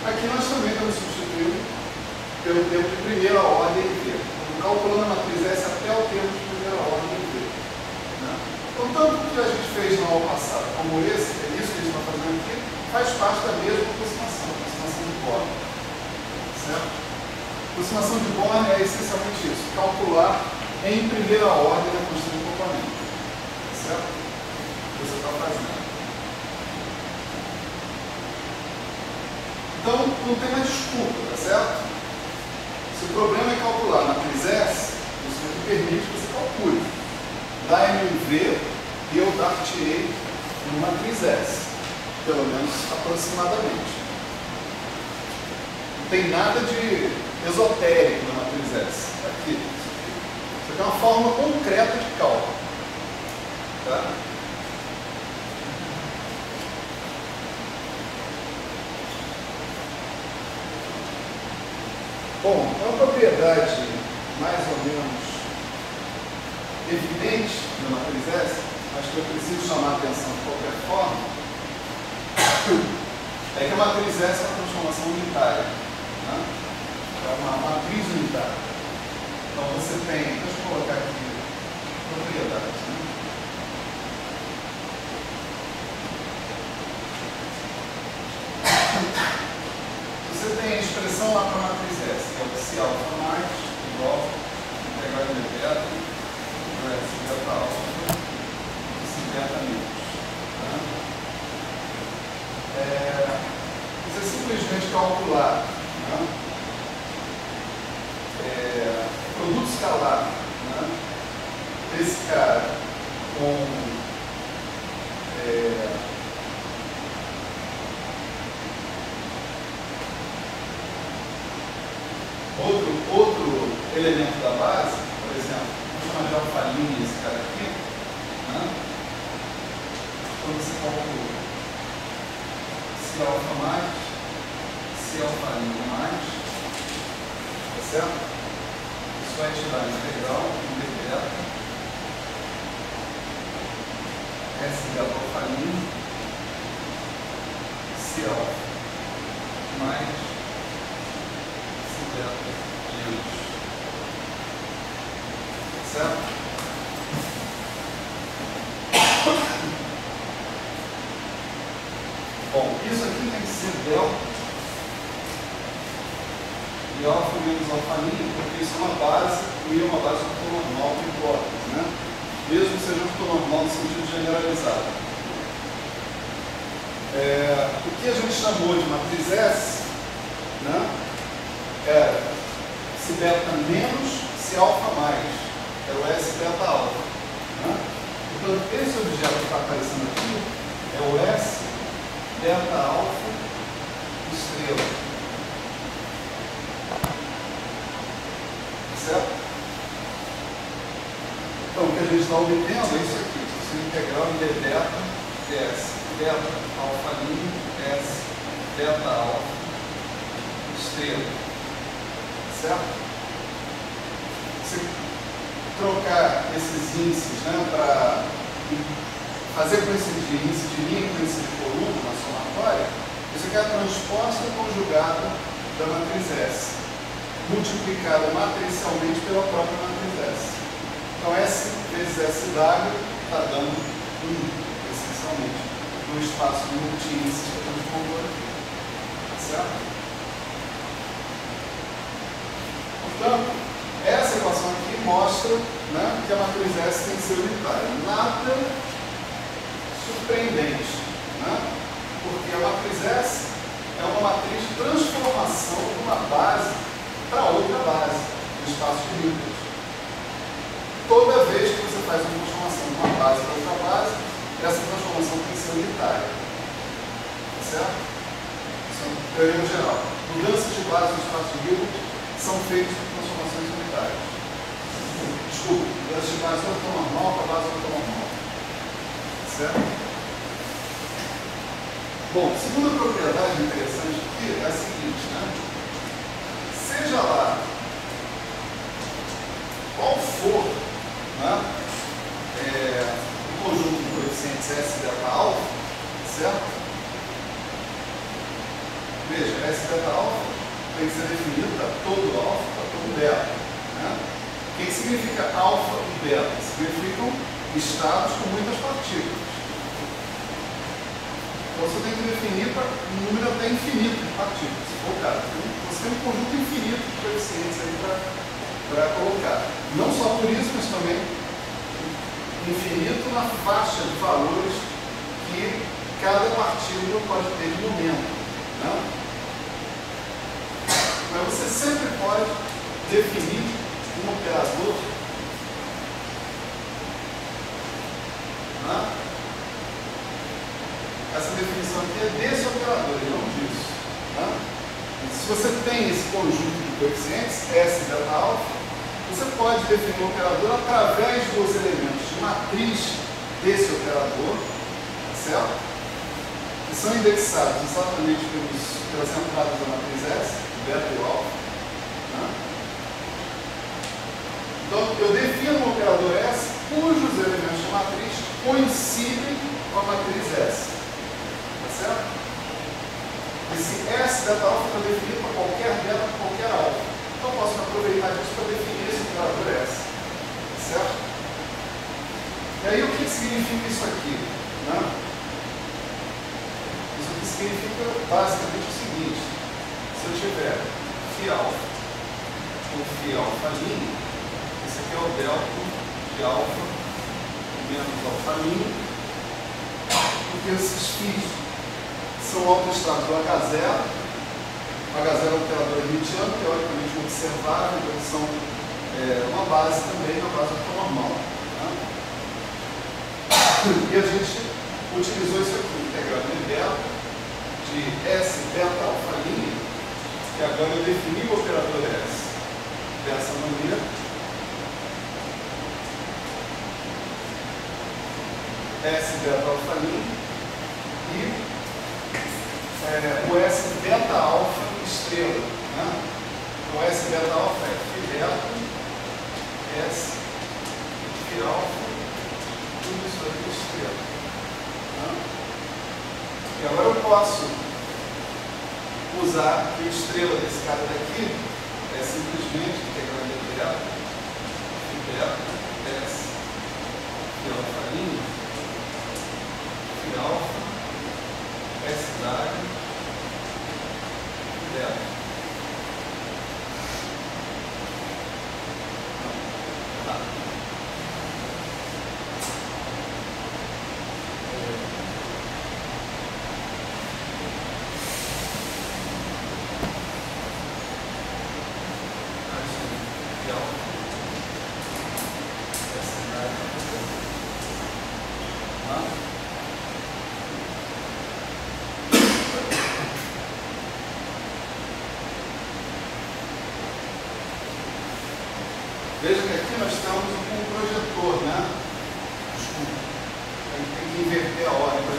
Aqui nós também estamos substituindo pelo termo de primeira ordem V. Calculando a matriz S até o termo de primeira ordem V. Né? Então, tanto o que a gente fez na aula passada como esse, é isso que a gente está fazendo aqui, faz parte da mesma aproximação de Born. Certo? A aproximação de Born é essencialmente isso, calcular em primeira ordem a constante de complemento. Certo? O que você está fazendo. Então, não tem mais desculpa, tá certo? Se o problema é calcular a matriz S, isso aqui permite que você calcule. Dá em um V e eu dar-te-ei uma matriz S, pelo menos aproximadamente. Não tem nada de esotérico na matriz S. Aqui. Isso aqui é uma fórmula concreta de cálculo. Tá? Bom, uma propriedade mais ou menos evidente na matriz S, mas que eu preciso chamar a atenção de qualquer forma, é que a matriz S é uma transformação unitária. Né? É uma matriz unitária. Então você tem, deixa eu colocar aqui, propriedades. Né? Você tem a expressão lá para a matriz S, que é o psi alfa mais igual integral de beta, S beta alfa, psi beta menos. Você simplesmente calcular, né, produto escalar, né, desse cara com outro elemento da base, por exemplo, vamos chamar de alfalinha esse cara aqui, né? Quando você calcula se alfa mais, se alfalinha mais, tá certo? Isso vai te dar a integral em d beta, S beta alfalinha, se alfa mais se beta menos. Certo? Bom, isso aqui tem que ser delta e alfa menos alfalinha, porque isso é uma base e é uma base ortonormal de hipótese, né? Mesmo que seja ortonormal no sentido generalizado. O que a gente chamou de matriz S, né, era se beta menos, se alfa mais. É o S beta alfa. Né? Então, esse objeto que está aparecendo aqui é o S beta alfa estrela. Certo? Então, o que a gente está obtendo é isso aqui. Isso é integral em d beta S beta alfa linha, S beta alfa estrela. Certo? Se trocar esses índices, né, para fazer coincidir índice de linha com índice de coluna na somatória, isso aqui é a transposta conjugada da matriz S, multiplicada matricialmente pela própria matriz S. Então, S vezes SW está dando 1, essencialmente, no espaço multi-índices que estamos compondo aqui. Certo? Portanto, essa equação aqui mostra, né, que a matriz S tem que ser unitária. Nada surpreendente, né? Porque a matriz S é uma matriz de transformação de uma base para outra base, no espaço de Hilbert. Toda vez que você faz uma transformação de uma base para outra base, essa transformação tem que ser unitária. Tá certo? Isso é um teorema geral. Mudanças de base no espaço de Hilbert são feitas por transformações unitárias. Desculpa, mudanças de base ortonormal para base ortonormal. Certo? Bom, segunda propriedade interessante aqui é a seguinte, né? Seja lá qual for, né, o conjunto de coeficientes S beta alfa, certo? Veja, S beta alfa tem que ser definido para todo alfa, para todo beta. Né? O que significa alfa e beta? Significam estados com muitas partículas. Então você tem que definir para um número até infinito de partículas, se for o caso. Você tem um conjunto infinito de coeficientes aí para colocar. Não só por isso, mas também infinito na faixa de valores que cada partícula pode ter de momento. Né? Mas você sempre pode definir um operador, né? Essa definição aqui é desse operador e não disso. Né? Se você tem esse conjunto de coeficientes, S beta alfa, você pode definir um operador através dos elementos de matriz desse operador, certo? Que são indexados exatamente pelas entradas da matriz S, beta e alfa. Né? Então, eu defino um operador S cujos elementos de matriz coincidem com a matriz S. Certo? Esse S beta alfa está definido para qualquer beta, para qualquer alfa. Então eu posso aproveitar disso para definir esse operador S. Certo? E aí o que significa isso aqui? Né? Isso aqui significa basicamente o seguinte: se eu tiver φ alfa com φ alfa linha, esse aqui é o delta de alfa menos alfa linha, porque esses φ são autoestrados do H0. O H0 é um operador hermitiano, teoricamente observável, então são uma base também, uma base ortonormal. Né? E a gente utilizou isso aqui, integrando em beta, de S beta alfa linha, e agora eu defini o operador S dessa maneira. S beta alfa linha e o S beta alfa estrela. Né? O S beta alfa é φ beta, S, φ alfa, tudo isso aqui estrela. Né? E agora eu posso usar que a estrela desse cara daqui é simplesmente integrando de beta, φ beta, S, φ alfa linha, φ alfa, S W, delta. Tá. Veja que aqui nós estamos com um projetor, né? Desculpa. A gente tem que inverter a ordem para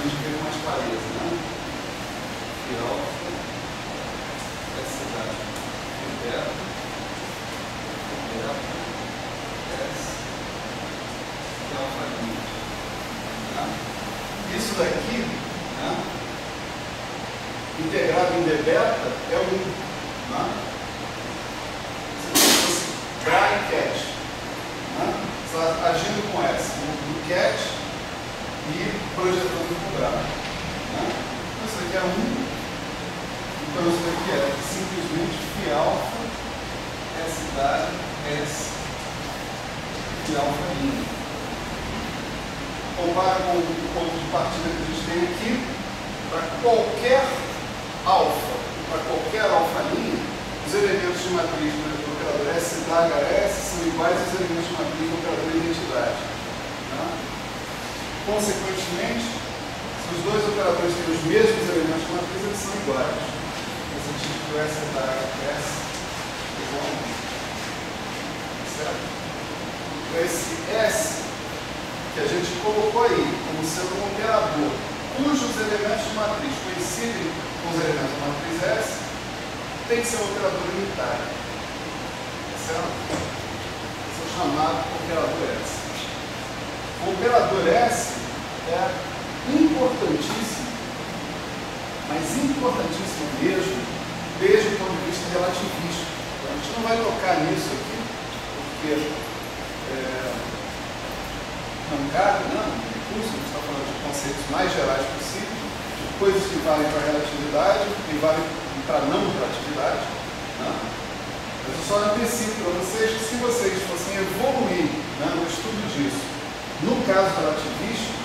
S e alfa I. Tá? Isso daqui, né, integrado em d beta, é 1. Tá? Se fosse Bra e Cat, né, você está agindo com S no Cat e projetando com Bra. Né? Então, isso aqui é 1. Então, isso daqui é simplesmente φ alfa S dado S de alfa I. Compara com o ponto de partida que a gente tem aqui. Para qualquer alfa, para qualquer alfa I, os elementos de matriz do operador S da HS são iguais aos elementos de matriz do operador identidade. Tá? Consequentemente, se os dois operadores têm os mesmos elementos de matriz, eles são iguais. No sentido que o S da HS é igual a 1. Certo? Então, esse S que a gente colocou aí como sendo um operador cujos elementos de matriz coincidem com os elementos da matriz S, tem que ser um operador unitário. Certo? Esse é o chamado operador S. O operador S é importantíssimo, mas importantíssimo mesmo, desde o ponto de vista relativístico. Então, a gente não vai tocar nisso aqui, porque não cabe, não, no curso, a gente está falando de conceitos mais gerais possíveis, de coisas que valem para a relatividade e valem para a não relatividade. Né? Mas eu só antecipo para vocês que, se vocês fossem evoluir, né, no estudo disso, no caso relativístico,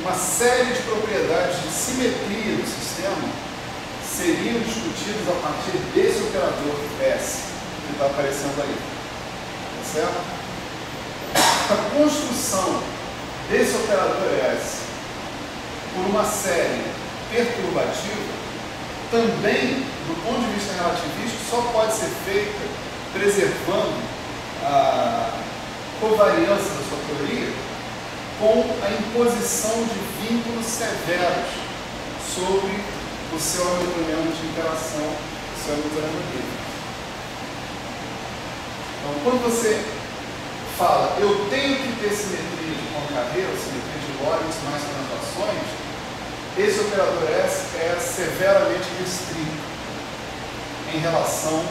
uma série de propriedades de simetria do sistema seriam discutidas a partir desse operador S que está aparecendo aí. Tá certo? A construção desse operador S por uma série perturbativa também, do ponto de vista relativístico, só pode ser feita preservando a covariância da sua teoria com a imposição de vínculos severos sobre o seu hamiltoniano de interação, o seu hamiltoniano livre. Então, quando você fala, eu tenho que ter simetria de Poincaré, simetria de Lorentz mais translações, esse operador S é severamente restrito em relação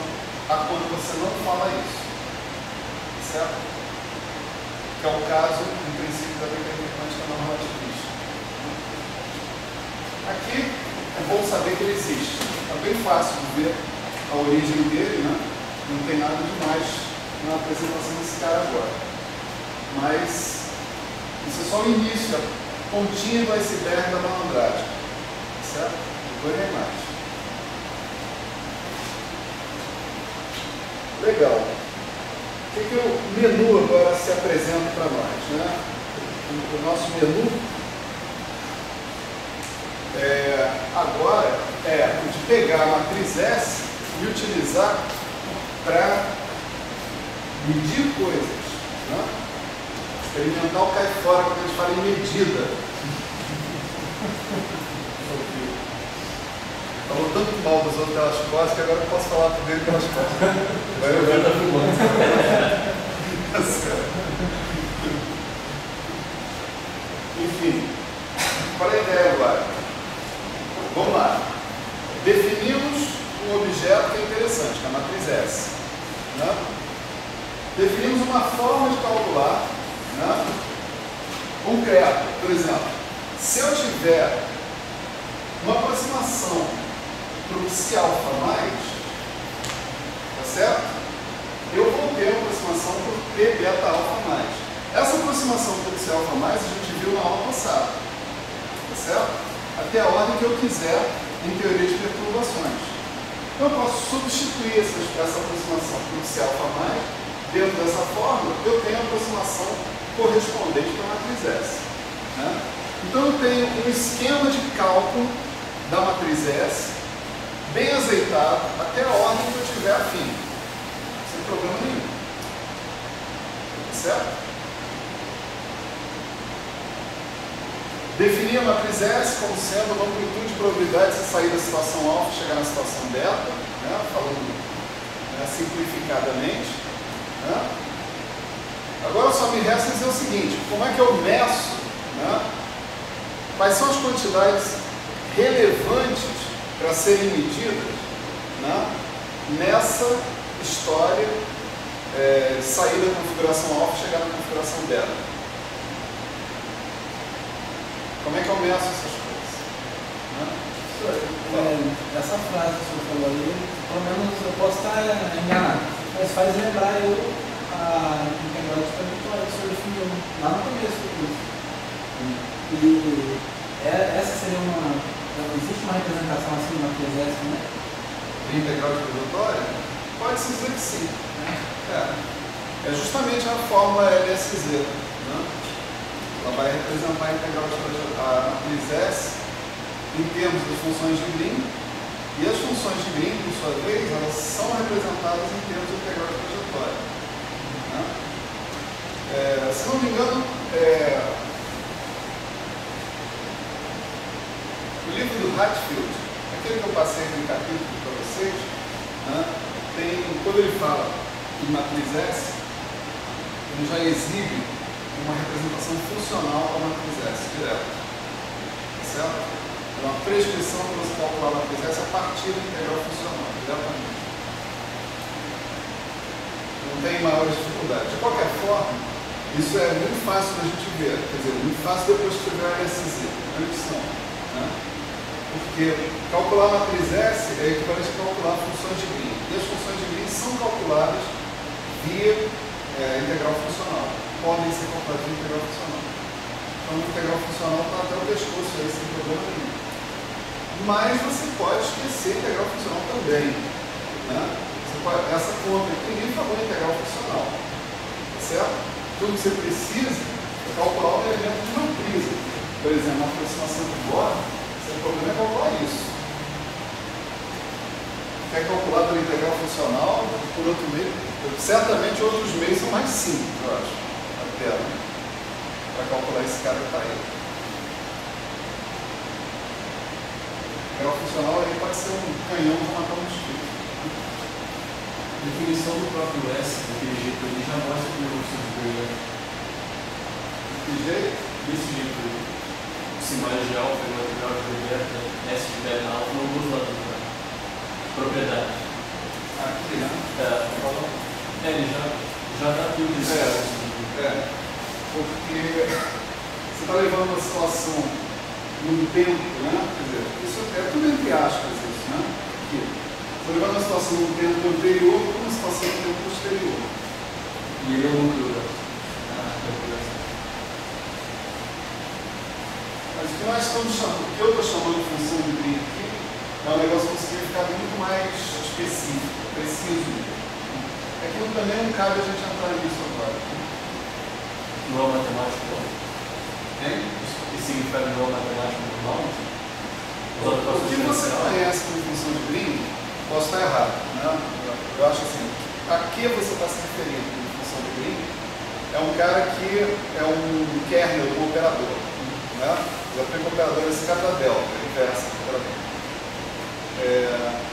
a quando você não fala isso. Certo? Que é o caso, em princípio, da mecânica quântica não relativista. Aqui é bom saber que ele existe. É bem fácil de ver a origem dele, né? Não tem nada demais na apresentação desse cara agora. Mas isso é só o início, a pontinha do iceberg da malandragem. Certo? Depois vem mais. Legal. O que o menu agora se apresenta para nós? Né? O nosso menu agora é o de pegar a matriz S e utilizar para medir coisas. Né? Experimental cai fora quando a gente fala em medida. Falou tanto mal dos outros pelas costas que agora eu posso falar por dele pelas costas. Vai eu ver. Tá certo. Enfim, qual é a ideia agora? Vamos lá. Definimos um objeto que é interessante, que é a matriz S. Né? Definimos uma forma de calcular, né, concreta. Por exemplo, se eu tiver uma aproximação para o psi alfa mais, tá certo? Eu vou ter uma aproximação para o P beta alfa mais. Essa aproximação para o psi alfa mais a gente viu na aula passada, tá certo? Até a ordem que eu quiser em teoria de perturbações. Então eu posso substituir essa aproximação para o psi alfa mais. Dentro dessa fórmula, eu tenho a aproximação correspondente para a matriz S. Né? Então, eu tenho um esquema de cálculo da matriz S, bem azeitado, até a ordem que eu tiver afim, sem problema nenhum. Certo? Definir a matriz S como sendo uma amplitude de probabilidade de você sair da situação alfa e chegar na situação beta, né? Falando, né, simplificadamente. Né? Agora só me resta dizer o seguinte, como é que eu meço, né? Quais são as quantidades relevantes para serem medidas, né? Nessa história de sair da configuração alfa e chegar na configuração beta. Como é que eu meço essas coisas? Né? Essa frase que você falou aí, pelo menos eu posso estar enganado, mas faz lembrar eu a integral de trajetória que o senhor definiu lá no começo do curso. E essa seria uma... Existe uma representação assim no Matriz, né? De integral de trajetória? Pode-se dizer que sim. É justamente a fórmula LSZ. Né? Ela vai representar a integral de trajetória, a matriz S, em termos de funções de Green, e as funções de Green, por sua vez, elas são representadas em termos de integral de trajetória. Né? Se não me engano, o livro do Hatfield, aquele que eu passei no capítulo para vocês, né, quando ele fala em matriz S, ele já exibe uma representação funcional da matriz S, direto. Certo? É uma prescrição para você calcular a matriz S a partir da integral funcional, diretamente. Não tem maiores dificuldades. De qualquer forma, isso é muito fácil da gente ver, quer dizer, muito fácil depois que tiver a LSZ, a edição. Né? Porque calcular a matriz S é equivalente a calcular funções de Green. E as funções de Green são calculadas via integral funcional. Podem ser calculadas via integral funcional. Então, a integral funcional está até o pescoço aí, sem problema nenhum. Mas você pode esquecer a integral funcional também. Né? Essa conta aqui, ninguém falou em integral funcional. Certo? Tudo que você precisa é calcular um elemento de matriz. Por exemplo, a aproximação de borda. O problema é calcular isso. Quer calcular pela integral funcional, por outro meio, certamente outros meios são mais simples, eu acho, até, né? Para calcular esse cara que está aí. A integral funcional aí pode ser um canhão de matar um mosquito. A definição do próprio S, daquele jeito ali, já mostra que o fluxo de ganho. Que jeito? Desse jeito ali. Sinais de alfa e uma integral de beta, S de beta alfa, não usa a propriedade. Aqui, né? Ele já dá tudo isso. Porque você está levando uma situação num tempo, né? Quer dizer, isso é tudo entre aspas, isso, né? Aqui. Você está levando uma situação num tempo anterior para uma situação num tempo posterior. E ele é o núcleo da Mas o que nós estamos chamando, o que eu estou chamando de função de Green aqui, é um negócio com significado muito mais específico, preciso. Aquilo também não cabe a gente entrar nisso agora. Não é matemático, não? Hein? E significado não é matemático normal? O que você conhece como função de Green, posso estar errado, né? Eu acho assim, a que você está se referindo como função de Green é um cara que é um kernel, um operador. Né? Eu aplico o operador esse cara da delta, inversa do operador.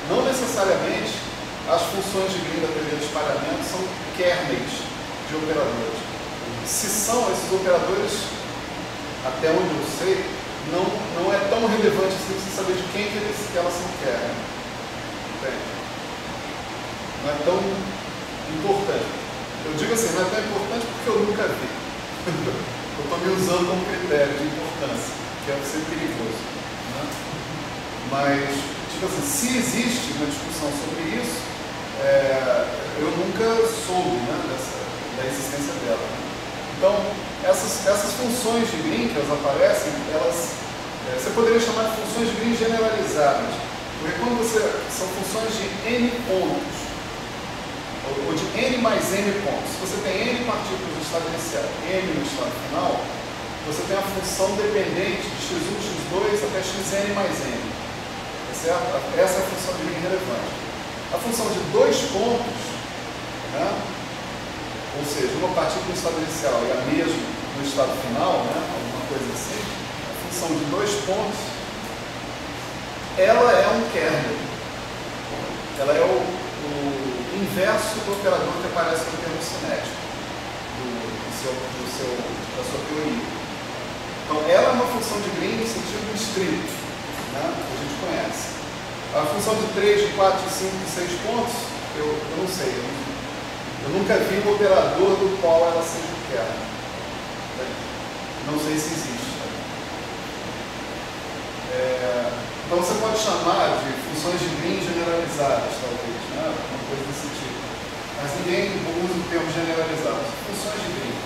Não necessariamente as funções de Green da teoria de espalhamento são kernels de operadores. Se são esses operadores, até onde eu sei, não é tão relevante assim você saber de quem que elas são kernels. Entende? Não é tão importante. Eu digo assim, não é tão importante porque eu nunca vi. Eu estou me usando como critério de importância, que é ser perigoso. Né? Mas, tipo assim, se existe uma discussão sobre isso, eu nunca soube, né, da existência dela. Né? Então, essas funções de Green que elas aparecem, você poderia chamar de funções de Green generalizadas, porque quando são funções de n pontos, ou de n mais n pontos. Se você tem n partículas no estado inicial e n no estado final, você tem a função dependente de x1, x2 até xn mais n. Tá certo? Essa é a função de Green relevante. A função de 2 pontos, né? Ou seja, uma partícula no estado inicial e a mesma no estado final, né? Alguma coisa assim, a função de 2 pontos, ela é um kernel. Ela é o inverso do operador que aparece no termo cinético da sua teoria. Então, ela é uma função de Green no sentido estrito, né, que a gente conhece. A função de 3, de 4, de 5, de 6 pontos, eu não sei. Eu nunca vi um operador do qual ela seja o que é. Não sei se existe. Então você pode chamar de funções de Green generalizadas, talvez, né? Uma coisa desse tipo. Mas ninguém usa o termo generalizado. Funções de Green.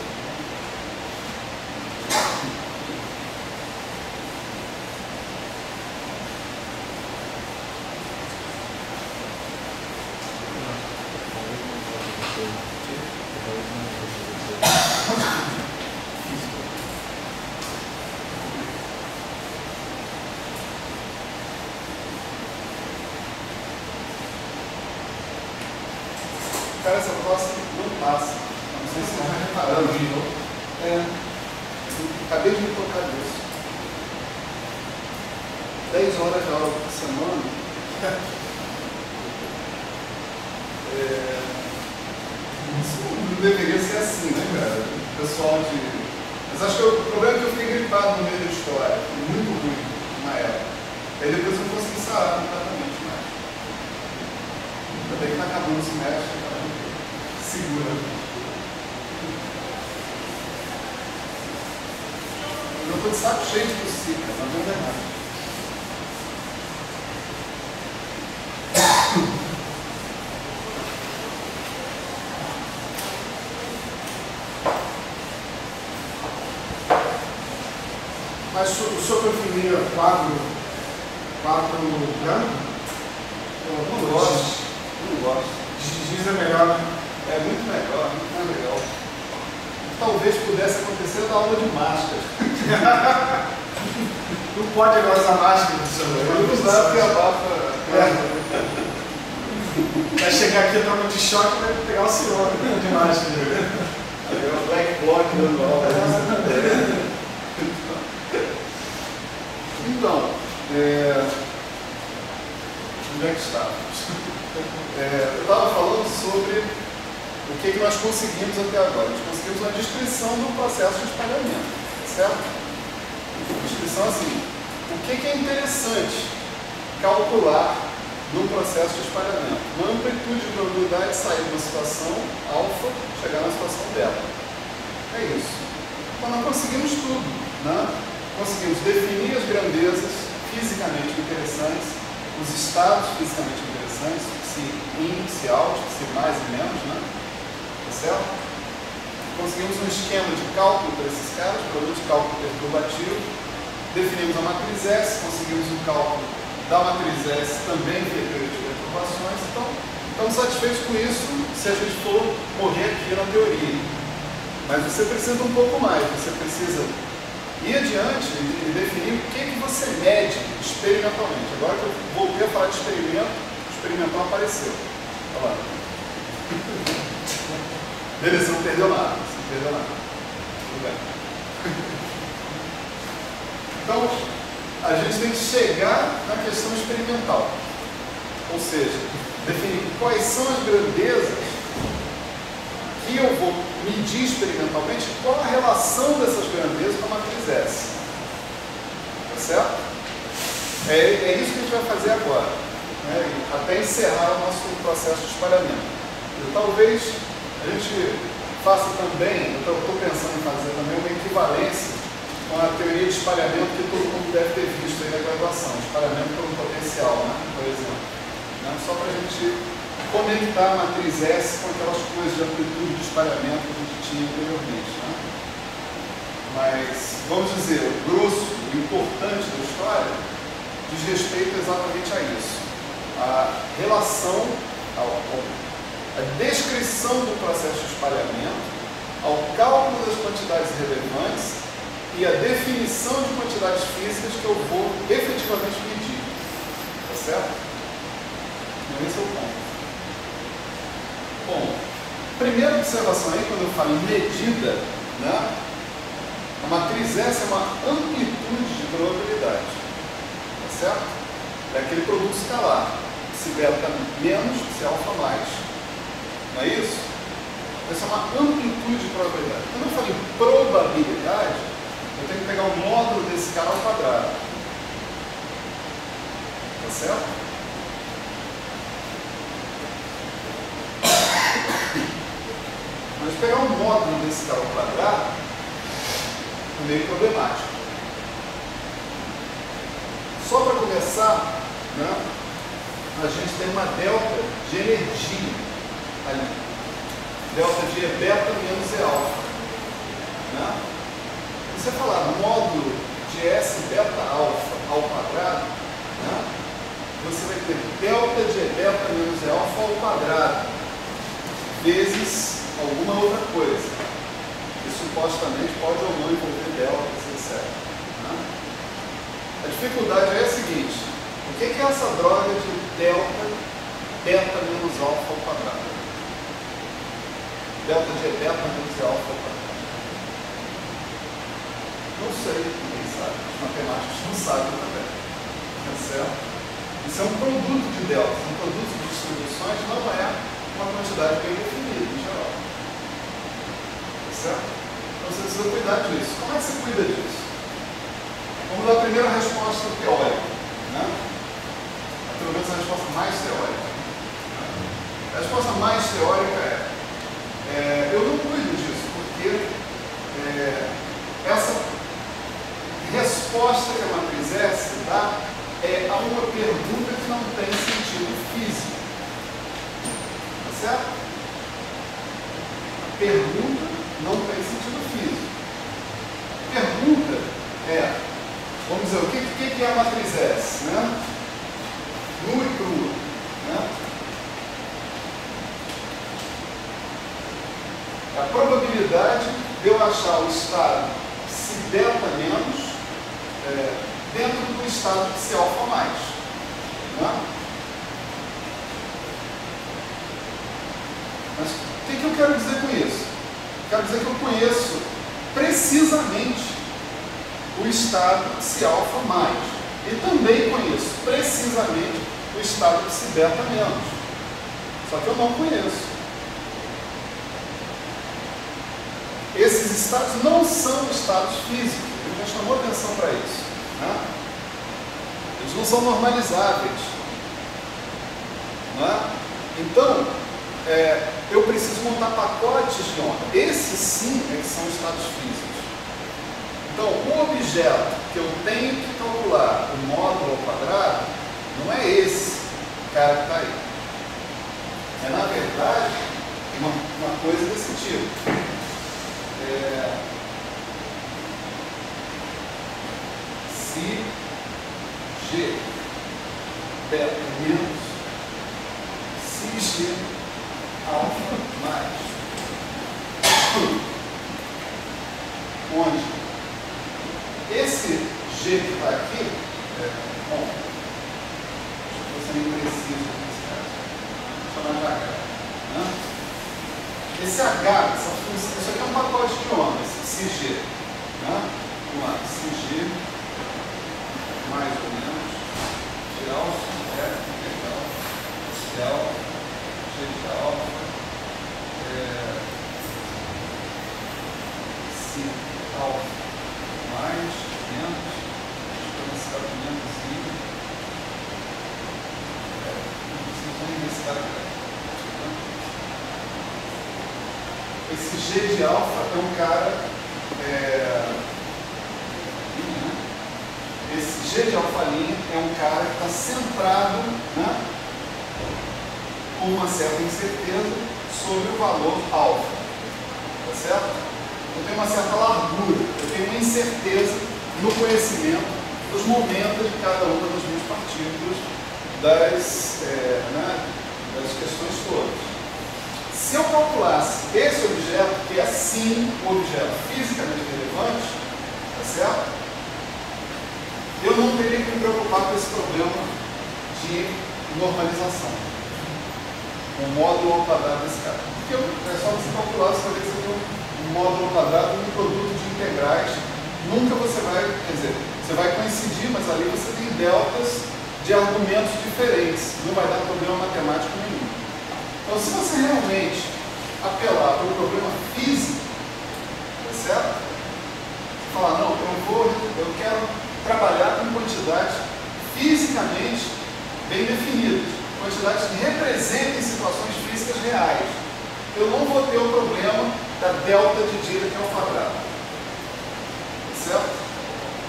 Cara, essa próxima não passa. Não sei se você está reparando. Acabei de me tocar disso. 10 horas de aula por semana. Isso não deveria ser assim, né, cara? O pessoal de... Mas acho que o problema é que eu fiquei gripado no meio da história. Foi muito ruim na época. Aí depois eu consegui sarar completamente mais. Ainda bem que está acabando o semestre, cara. Segura. Eu estou de saco cheio de possível, mas não é nada. Mas o senhor preferia quadro branco? Não gosto. Não gosto. Giz é melhor, né? É muito melhor, muito mais legal. Talvez pudesse acontecer na aula de máscara. Não pode agora usar máscara do seu Eu usar porque abafa. Vai chegar aqui a tropa de choque e vai pegar o senhor de máscara. Aí é o black block dando aula. Então, onde é que estávamos? Eu estava falando sobre o que nós conseguimos até agora. Nós conseguimos uma descrição do processo de espalhamento, certo? Descrição assim, o que é interessante calcular num processo de espalhamento? Uma amplitude de probabilidade de sair de uma situação alfa, chegar na situação beta. É isso. Então nós conseguimos tudo, né? Conseguimos definir as grandezas fisicamente interessantes, os estados fisicamente interessantes, se in, se out, se mais e menos, né? Tá certo? Conseguimos um esquema de cálculo para esses caras, produto de cálculo perturbativo, definimos a matriz S, conseguimos o cálculo da matriz S também via teoria de perturbações, então estamos satisfeitos com isso se a gente for morrer aqui na teoria. Mas você precisa um pouco mais, você precisa ir adiante e definir o que você mede experimentalmente. Agora que eu voltei a falar de experimento, o experimental apareceu. Olha lá. Beleza, você não perdeu nada. Você não perdeu nada. Tudo bem. Então, a gente tem que chegar na questão experimental. Ou seja, definir quais são as grandezas que eu vou medir experimentalmente, qual a relação dessas grandezas com a matriz S. Tá certo? É isso que a gente vai fazer agora, né? Até encerrar o nosso processo de espalhamento. E talvez a gente faça também, eu estou pensando em fazer também uma equivalência com a teoria de espalhamento que todo mundo deve ter visto aí na graduação, espalhamento por um potencial, né? Por exemplo. Né? Só para a gente conectar a matriz S com aquelas coisas de amplitude de espalhamento que a gente tinha anteriormente. Né? Mas, vamos dizer, o grosso e importante da história diz respeito exatamente a isso. A relação, a descrição do processo de espalhamento, ao cálculo das quantidades relevantes e a definição de quantidades físicas que eu vou efetivamente medir. Tá certo? Então, esse é o ponto. Bom, primeira observação aí, quando eu falo em medida, né, a matriz S é uma amplitude de probabilidade, tá certo? É aquele produto escalar, se beta menos, se alfa mais. Não é isso? Essa é uma amplitude de probabilidade. Quando eu falo em probabilidade, eu tenho que pegar o módulo desse cara ao quadrado. Tá certo? Mas pegar o módulo desse cara ao quadrado é meio problemático. Só para começar, né, a gente tem uma delta de energia ali. Delta de E beta menos E alfa. Né? Se você falar módulo de S beta alfa ao quadrado, né, você vai ter delta de E beta menos E alfa ao quadrado vezes alguma outra coisa, que supostamente pode ou não envolver deltas, etc. Né? A dificuldade é a seguinte: o que é essa droga de delta beta menos alfa ao quadrado? Delta de E beta menos E alfa ao quadrado. Não sei, ninguém sabe. Os matemáticos não sabem também. Tá certo? Isso é um produto de deltas, um produto de distribuições, não é uma quantidade bem definida em geral. Tá certo? Então você precisa cuidar disso. Como é que você cuida disso? Vamos dar a primeira resposta teórica. Né? Pelo menos a resposta mais teórica. A resposta mais teórica é eu não cuido disso, porque essa resposta que a matriz S dá é a uma pergunta que não tem sentido físico. Tá certo? A pergunta não tem sentido físico. A pergunta é, vamos dizer, o que é a matriz S? Né? Nua e crua. Né? A probabilidade de eu achar o estado psi delta menos dentro do estado psi alfa mais. Né? Mas o que eu quero dizer com isso? Quero dizer que eu conheço precisamente o estado psi alfa mais. E também conheço precisamente o estado psi beta menos. Só que eu não conheço. Esses estados não são estados físicos. A gente chamou atenção para isso. Né? Eles não são normalizáveis. Né? Então, eu preciso montar pacotes de onda. Esses sim é que são estados físicos. Então, o objeto que eu tenho que calcular o módulo ao quadrado não é esse cara que está aí. É, na verdade, uma coisa desse tipo. Se G beta menos se G alfa mais, onde esse G que está aqui bom, deixa eu ser impreciso nesse caso, vou chamar de H. Né? Esse H, essa função, isso aqui é um pacote de ondas, psi-G. Né? Vamos lá, psi-G mais ou menos G alfa, integral, G alfa, G de alfa, psi alfa mais, menos, exponencial de menos I, não precisa nesse cara aqui. Esse G de alfa é um cara. Esse G de alfa-linha é um cara que está centrado, né, com uma certa incerteza sobre o valor alfa. Tá certo? Eu tenho uma certa largura, eu tenho uma incerteza no conhecimento dos momentos de cada uma das minhas partículas, das questões todas. Se eu calculasse esse objeto, que é sim um objeto fisicamente relevante, tá certo? Eu não teria que me preocupar com esse problema de normalização. O módulo ao quadrado desse cara. Porque é só você calcular, você vai ver que você tem um módulo ao quadrado, um produto de integrais. Nunca você vai, quer dizer, você vai coincidir, mas ali você tem deltas de argumentos diferentes. Não vai dar problema matemático nenhum. Então, se você realmente apelar para o problema físico, tá certo? Falar, não, eu quero trabalhar com quantidades fisicamente bem definidas, quantidades que representem situações físicas reais. Eu não vou ter o problema da delta de Dirac ao quadrado. Certo?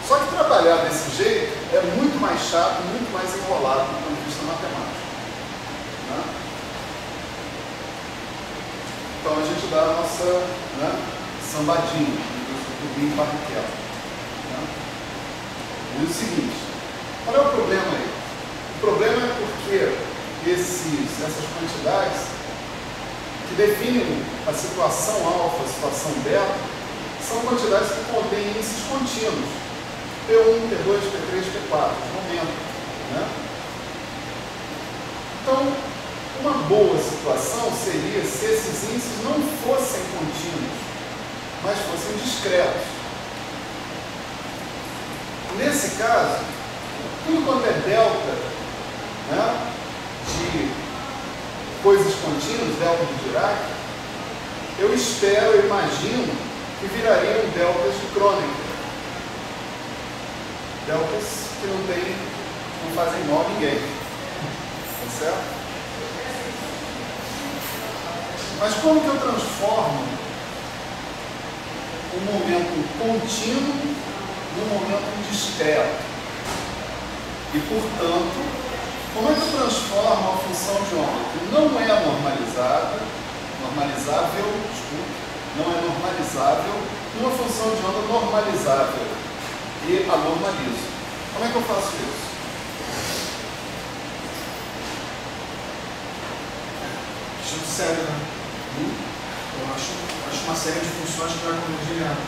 Só que trabalhar desse jeito é muito mais chato, muito mais enrolado do ponto de vista matemático. Né? Então a gente dá a nossa, né, sambadinha, do Rubinho Barrichello. Né? E o seguinte, qual é o problema aí? O problema é porque essas quantidades que definem a situação alfa, a situação beta, são quantidades que contêm índices contínuos. P1, P2, P3, P4, momento. Né? Então, uma boa situação seria se esses índices não fossem contínuos, mas fossem discretos. Nesse caso, tudo quanto é delta, né, de coisas contínuas, delta de Dirac, eu espero, eu imagino que virariam deltas de Kronecker. Deltas que não fazem mal a ninguém. Tá certo? Mas como que eu transformo um momento contínuo num momento discreto? E, portanto, como é que eu transformo a função de onda que não é normalizável, não é normalizável, numa função de onda normalizável e a normalizo? Como é que eu faço isso? Isso é sério, né? Eu acho uma série de funções que vai convergir nela.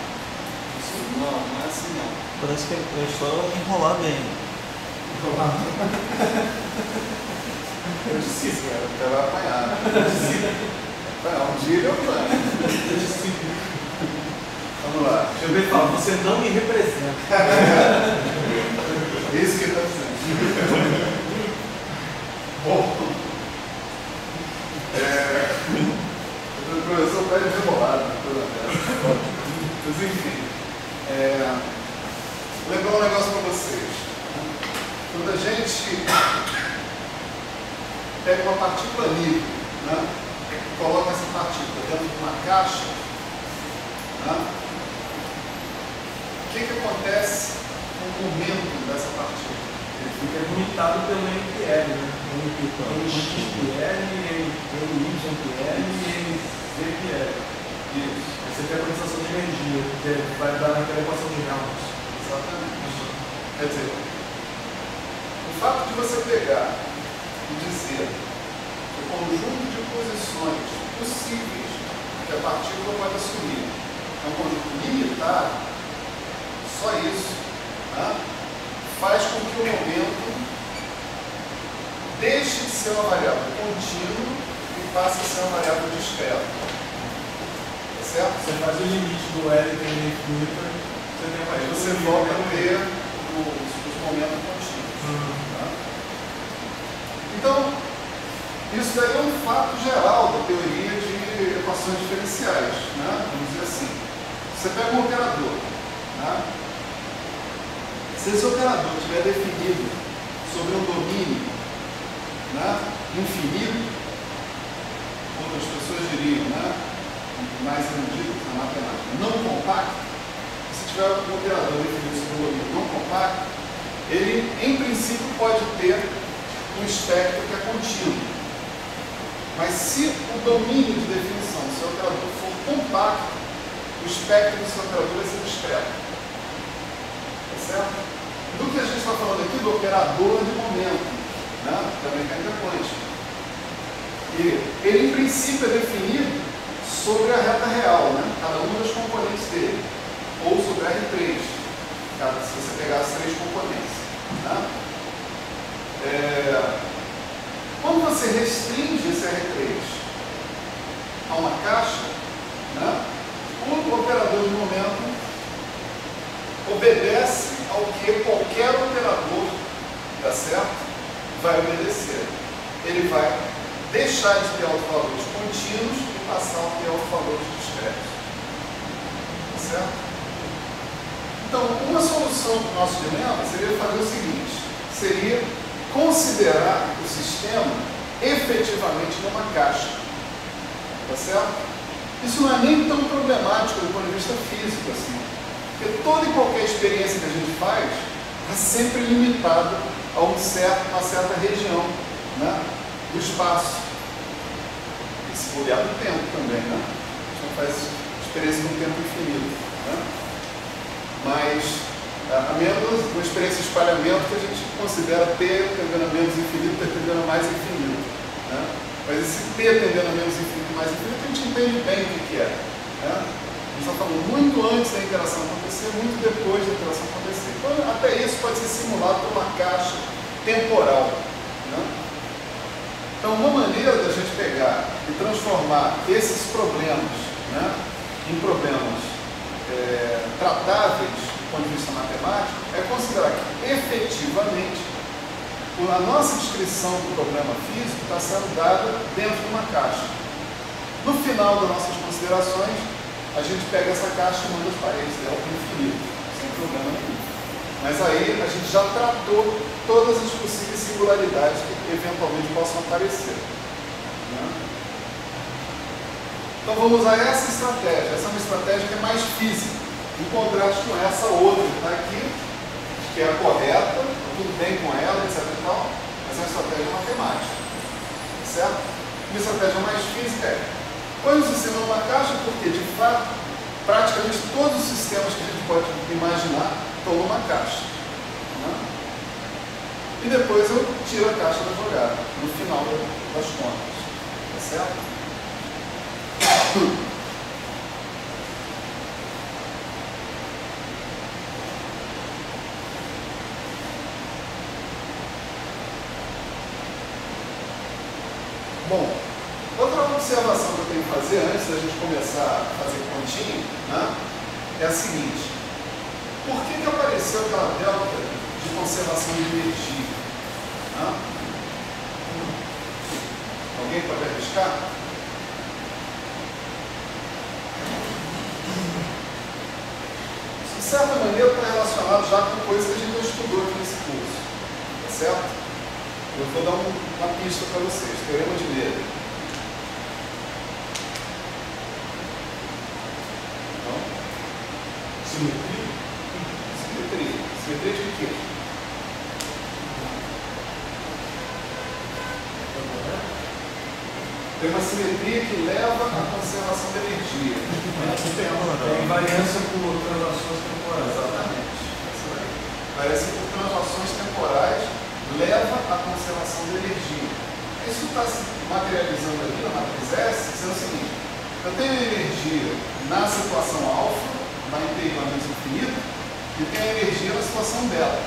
Não é assim não. Parece que é só enrolar bem. Eu disse, cara, porque vai apanhar. Um dia eu plano. Vamos lá. Deixa eu ver e falar, você não me representa. Isso que ele está dizendo. Bom, o professor pede desenrolado, mas enfim, vou lembrar um negócio para vocês. Quando a gente pega uma partícula livre, né, coloca essa partícula dentro de uma caixa, né, o que acontece com o momento dessa partícula? Ele fica limitado pelo MPL, né? MPL, MYPL e MZPL. Isso. Aí você tem a condensação de energia, que vai dar naquela equação de Helmholtz. Exatamente. Quer dizer, o fato de você pegar e dizer que o conjunto de posições possíveis que a partícula pode assumir é um conjunto limitado, só isso, né, faz com que o momento deixe de ser uma variável contínua e passe a ser uma variável discreta. Tá certo? Você faz o limite do L que ele fluida, você tem mais. Você volta a ter os momentos contínuos. Tá? Então, isso daí é um fato geral da teoria de equações diferenciais. Né? Vamos dizer assim. Você pega um operador. Né? Se esse operador estiver definido sobre um domínio, né, infinito, outras pessoas diriam, né, mais erudido na matemática, não compacto, se tiver um operador definido sobre um domínio não compacto, ele, em princípio, pode ter um espectro que é contínuo. Mas se o domínio de definição do seu operador for compacto, o espectro do seu operador vai ser discreto. Tá certo? Do que a gente está falando aqui do operador de momento, né, da mecânica quântica. E ele, em princípio, é definido sobre a reta real, né, cada uma das componentes dele, ou sobre a R3, se você pegar as três componentes. Né. Quando você restringe esse R3 a uma caixa, né, o operador de momento obedece ao que qualquer operador, tá certo, vai obedecer. Ele vai deixar de ter autovalores contínuos e passar a ter autovalores discretos. Tá certo? Então, uma solução para o nosso dilema seria fazer o seguinte, seria considerar o sistema efetivamente numa caixa. Tá certo? Isso não é nem tão problemático do ponto de vista físico, assim. Porque toda e qualquer experiência que a gente faz está sempre limitada a uma certa região, né, do espaço. E se bobear do tempo também, né? A gente não faz experiência com tempo infinito, né? Mas, a menos uma experiência de espalhamento que a gente considera T tendendo a menos infinito, T tendendo a mais infinito, né? Mas esse T tendendo a menos infinito e mais infinito, a gente entende bem o que é, né? A gente está falando muito antes da interação acontecer, muito depois da interação acontecer. Então, até isso pode ser simulado por uma caixa temporal, né? Então, uma maneira da gente pegar e transformar esses problemas, né, em problemas tratáveis do ponto de vista matemático é considerar que, efetivamente, a nossa descrição do problema físico está sendo dada dentro de uma caixa. No final das nossas considerações, a gente pega essa caixa e manda as paredes dela para o infinito, sem problema nenhum. Mas aí a gente já tratou todas as possíveis singularidades que eventualmente possam aparecer, né? Então vamos usar essa estratégia. Essa é uma estratégia que é mais física, em contraste com essa outra que está aqui, que é a correta, tudo bem com ela, etc. e tal, mas é uma estratégia matemática, certo? Uma estratégia mais física é põe o sistema numa caixa, porque de fato, praticamente todos os sistemas que a gente pode imaginar estão numa caixa, né? E depois eu tiro a caixa da jogada, no final das contas, tá certo? Bom, outra observação que eu tenho que fazer antes da gente começar a fazer continha, né, é a seguinte: por que apareceu aquela delta de conservação de energia? Né? Alguém pode arriscar? De certa maneira está relacionado já com coisas que a gente já estudou aqui nesse curso, tá certo? Eu vou dar uma pista para vocês, teorema de Leibniz. Então, simetria? Simetria. Simetria de quê? Tem uma simetria que leva à conservação da energia. Tem variância por translações temporais. Exatamente. Variância por translações temporais leva à conservação da energia. Isso está se materializando aqui na matriz S, dizendo o seguinte: eu tenho energia na situação alfa, na integral menos infinito, e tenho a energia na situação beta.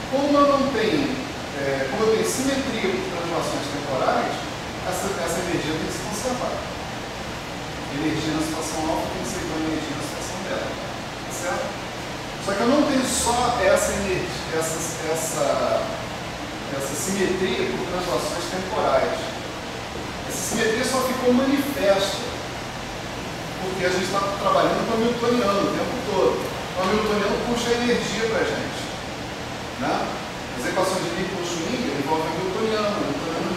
Como eu tenho simetria por translações temporais, essa energia tem que se conservar. Energia na situação alfa tem que ser igual a energia na situação beta. Tá certo? Só que eu não tenho só essa energia, essa simetria por translações temporais. Essa simetria só ficou manifesta porque a gente está trabalhando com o Hamiltoniano o tempo todo. O Hamiltoniano puxa a energia para a gente, né? As equações de Newton-Schwinger envolvem Hamiltoniano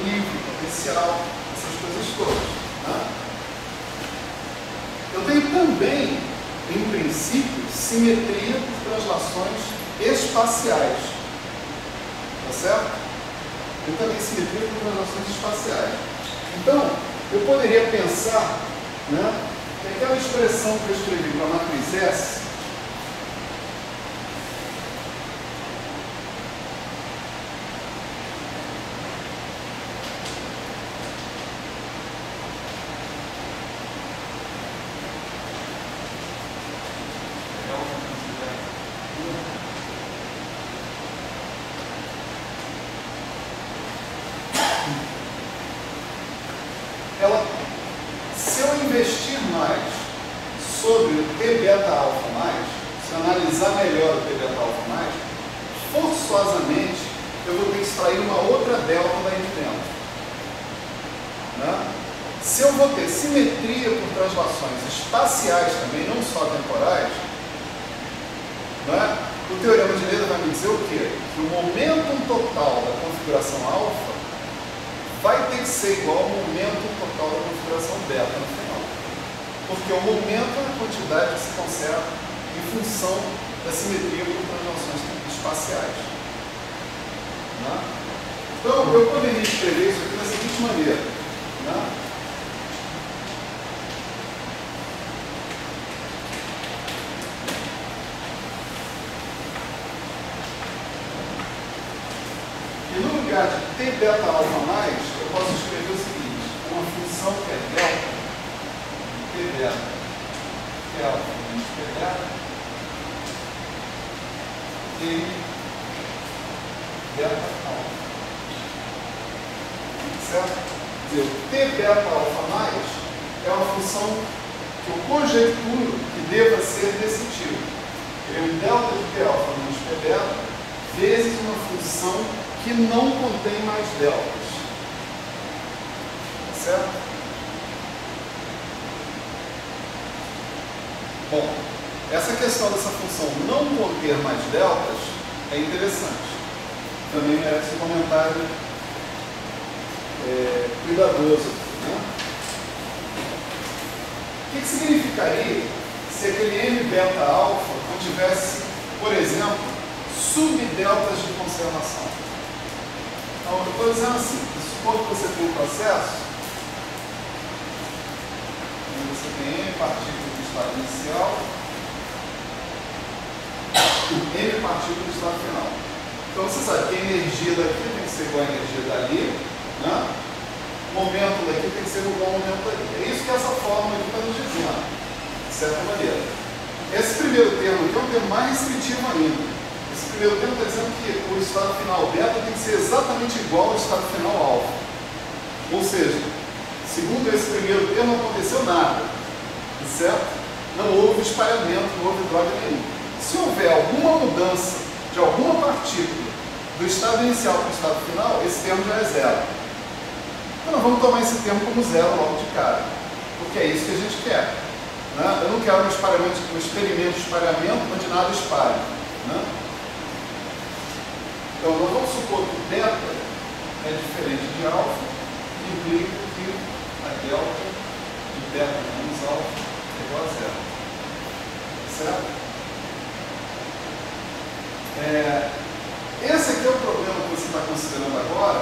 livre, potencial, essas coisas todas, né? Eu tenho também, em princípio, simetria por translações espaciais. Tá certo? Eu também simetria por translações espaciais. Então, eu poderia pensar, né, que aquela expressão que eu escrevi para a matriz S, se eu investir mais sobre o T beta alfa mais, se eu analisar melhor o T beta alfa mais, forçosamente eu vou ter que extrair uma outra delta daí de dentro. Né? Se eu vou ter simetria por translações espaciais também, não só temporais, né? O teorema de Leda vai me dizer o quê? Que o momento total da configuração alfa vai ter que ser igual ao momento total da configuração beta no final. Porque o momento é a quantidade que se conserva em função da simetria por translações espaciais. Né? Então, eu poderia escrever isso aqui da seguinte maneira. Né? E no lugar de t beta alfa mais, eu posso escrever o seguinte: uma função que é delta, t beta, que é alfa menos t beta, t beta alfa. Certo? Quer dizer, o t beta alfa mais é uma função que eu conjecturo que deva ser desse tipo. É um delta de t alfa menos t beta vezes uma função que não contém mais deltas. Certo? Bom, essa questão dessa função não conter mais deltas é interessante. Também merece um comentário cuidadoso. Né? O que significaria se aquele m beta alfa contivesse, por exemplo, subdeltas de conservação? Então, eu estou dizendo assim, supor que você tem um processo, onde você tem m partículas do estado inicial, m partículas do estado final. Então, você sabe que a energia daqui tem que ser igual à energia dali, né? O momento daqui tem que ser igual ao momento dali. É isso que essa fórmula aqui está nos dizendo, de certa maneira. Esse primeiro termo aqui é um termo mais restritivo ainda. Esse primeiro termo está dizendo que o estado final beta tem que ser exatamente igual ao estado final alfa. Ou seja, segundo esse primeiro termo, não aconteceu nada. Certo? Não houve espalhamento, não houve droga nenhuma. Se houver alguma mudança de alguma partícula do estado inicial para o estado final, esse termo já é zero. Então, nós vamos tomar esse termo como zero logo de cara. Porque é isso que a gente quer. Né? Eu não quero um experimento de espalhamento onde nada espalha. Né? Então, nós vamos supor que beta é diferente de alfa, que implica que a delta de beta menos alfa é igual a zero. Certo? Esse aqui é o problema que você está considerando agora,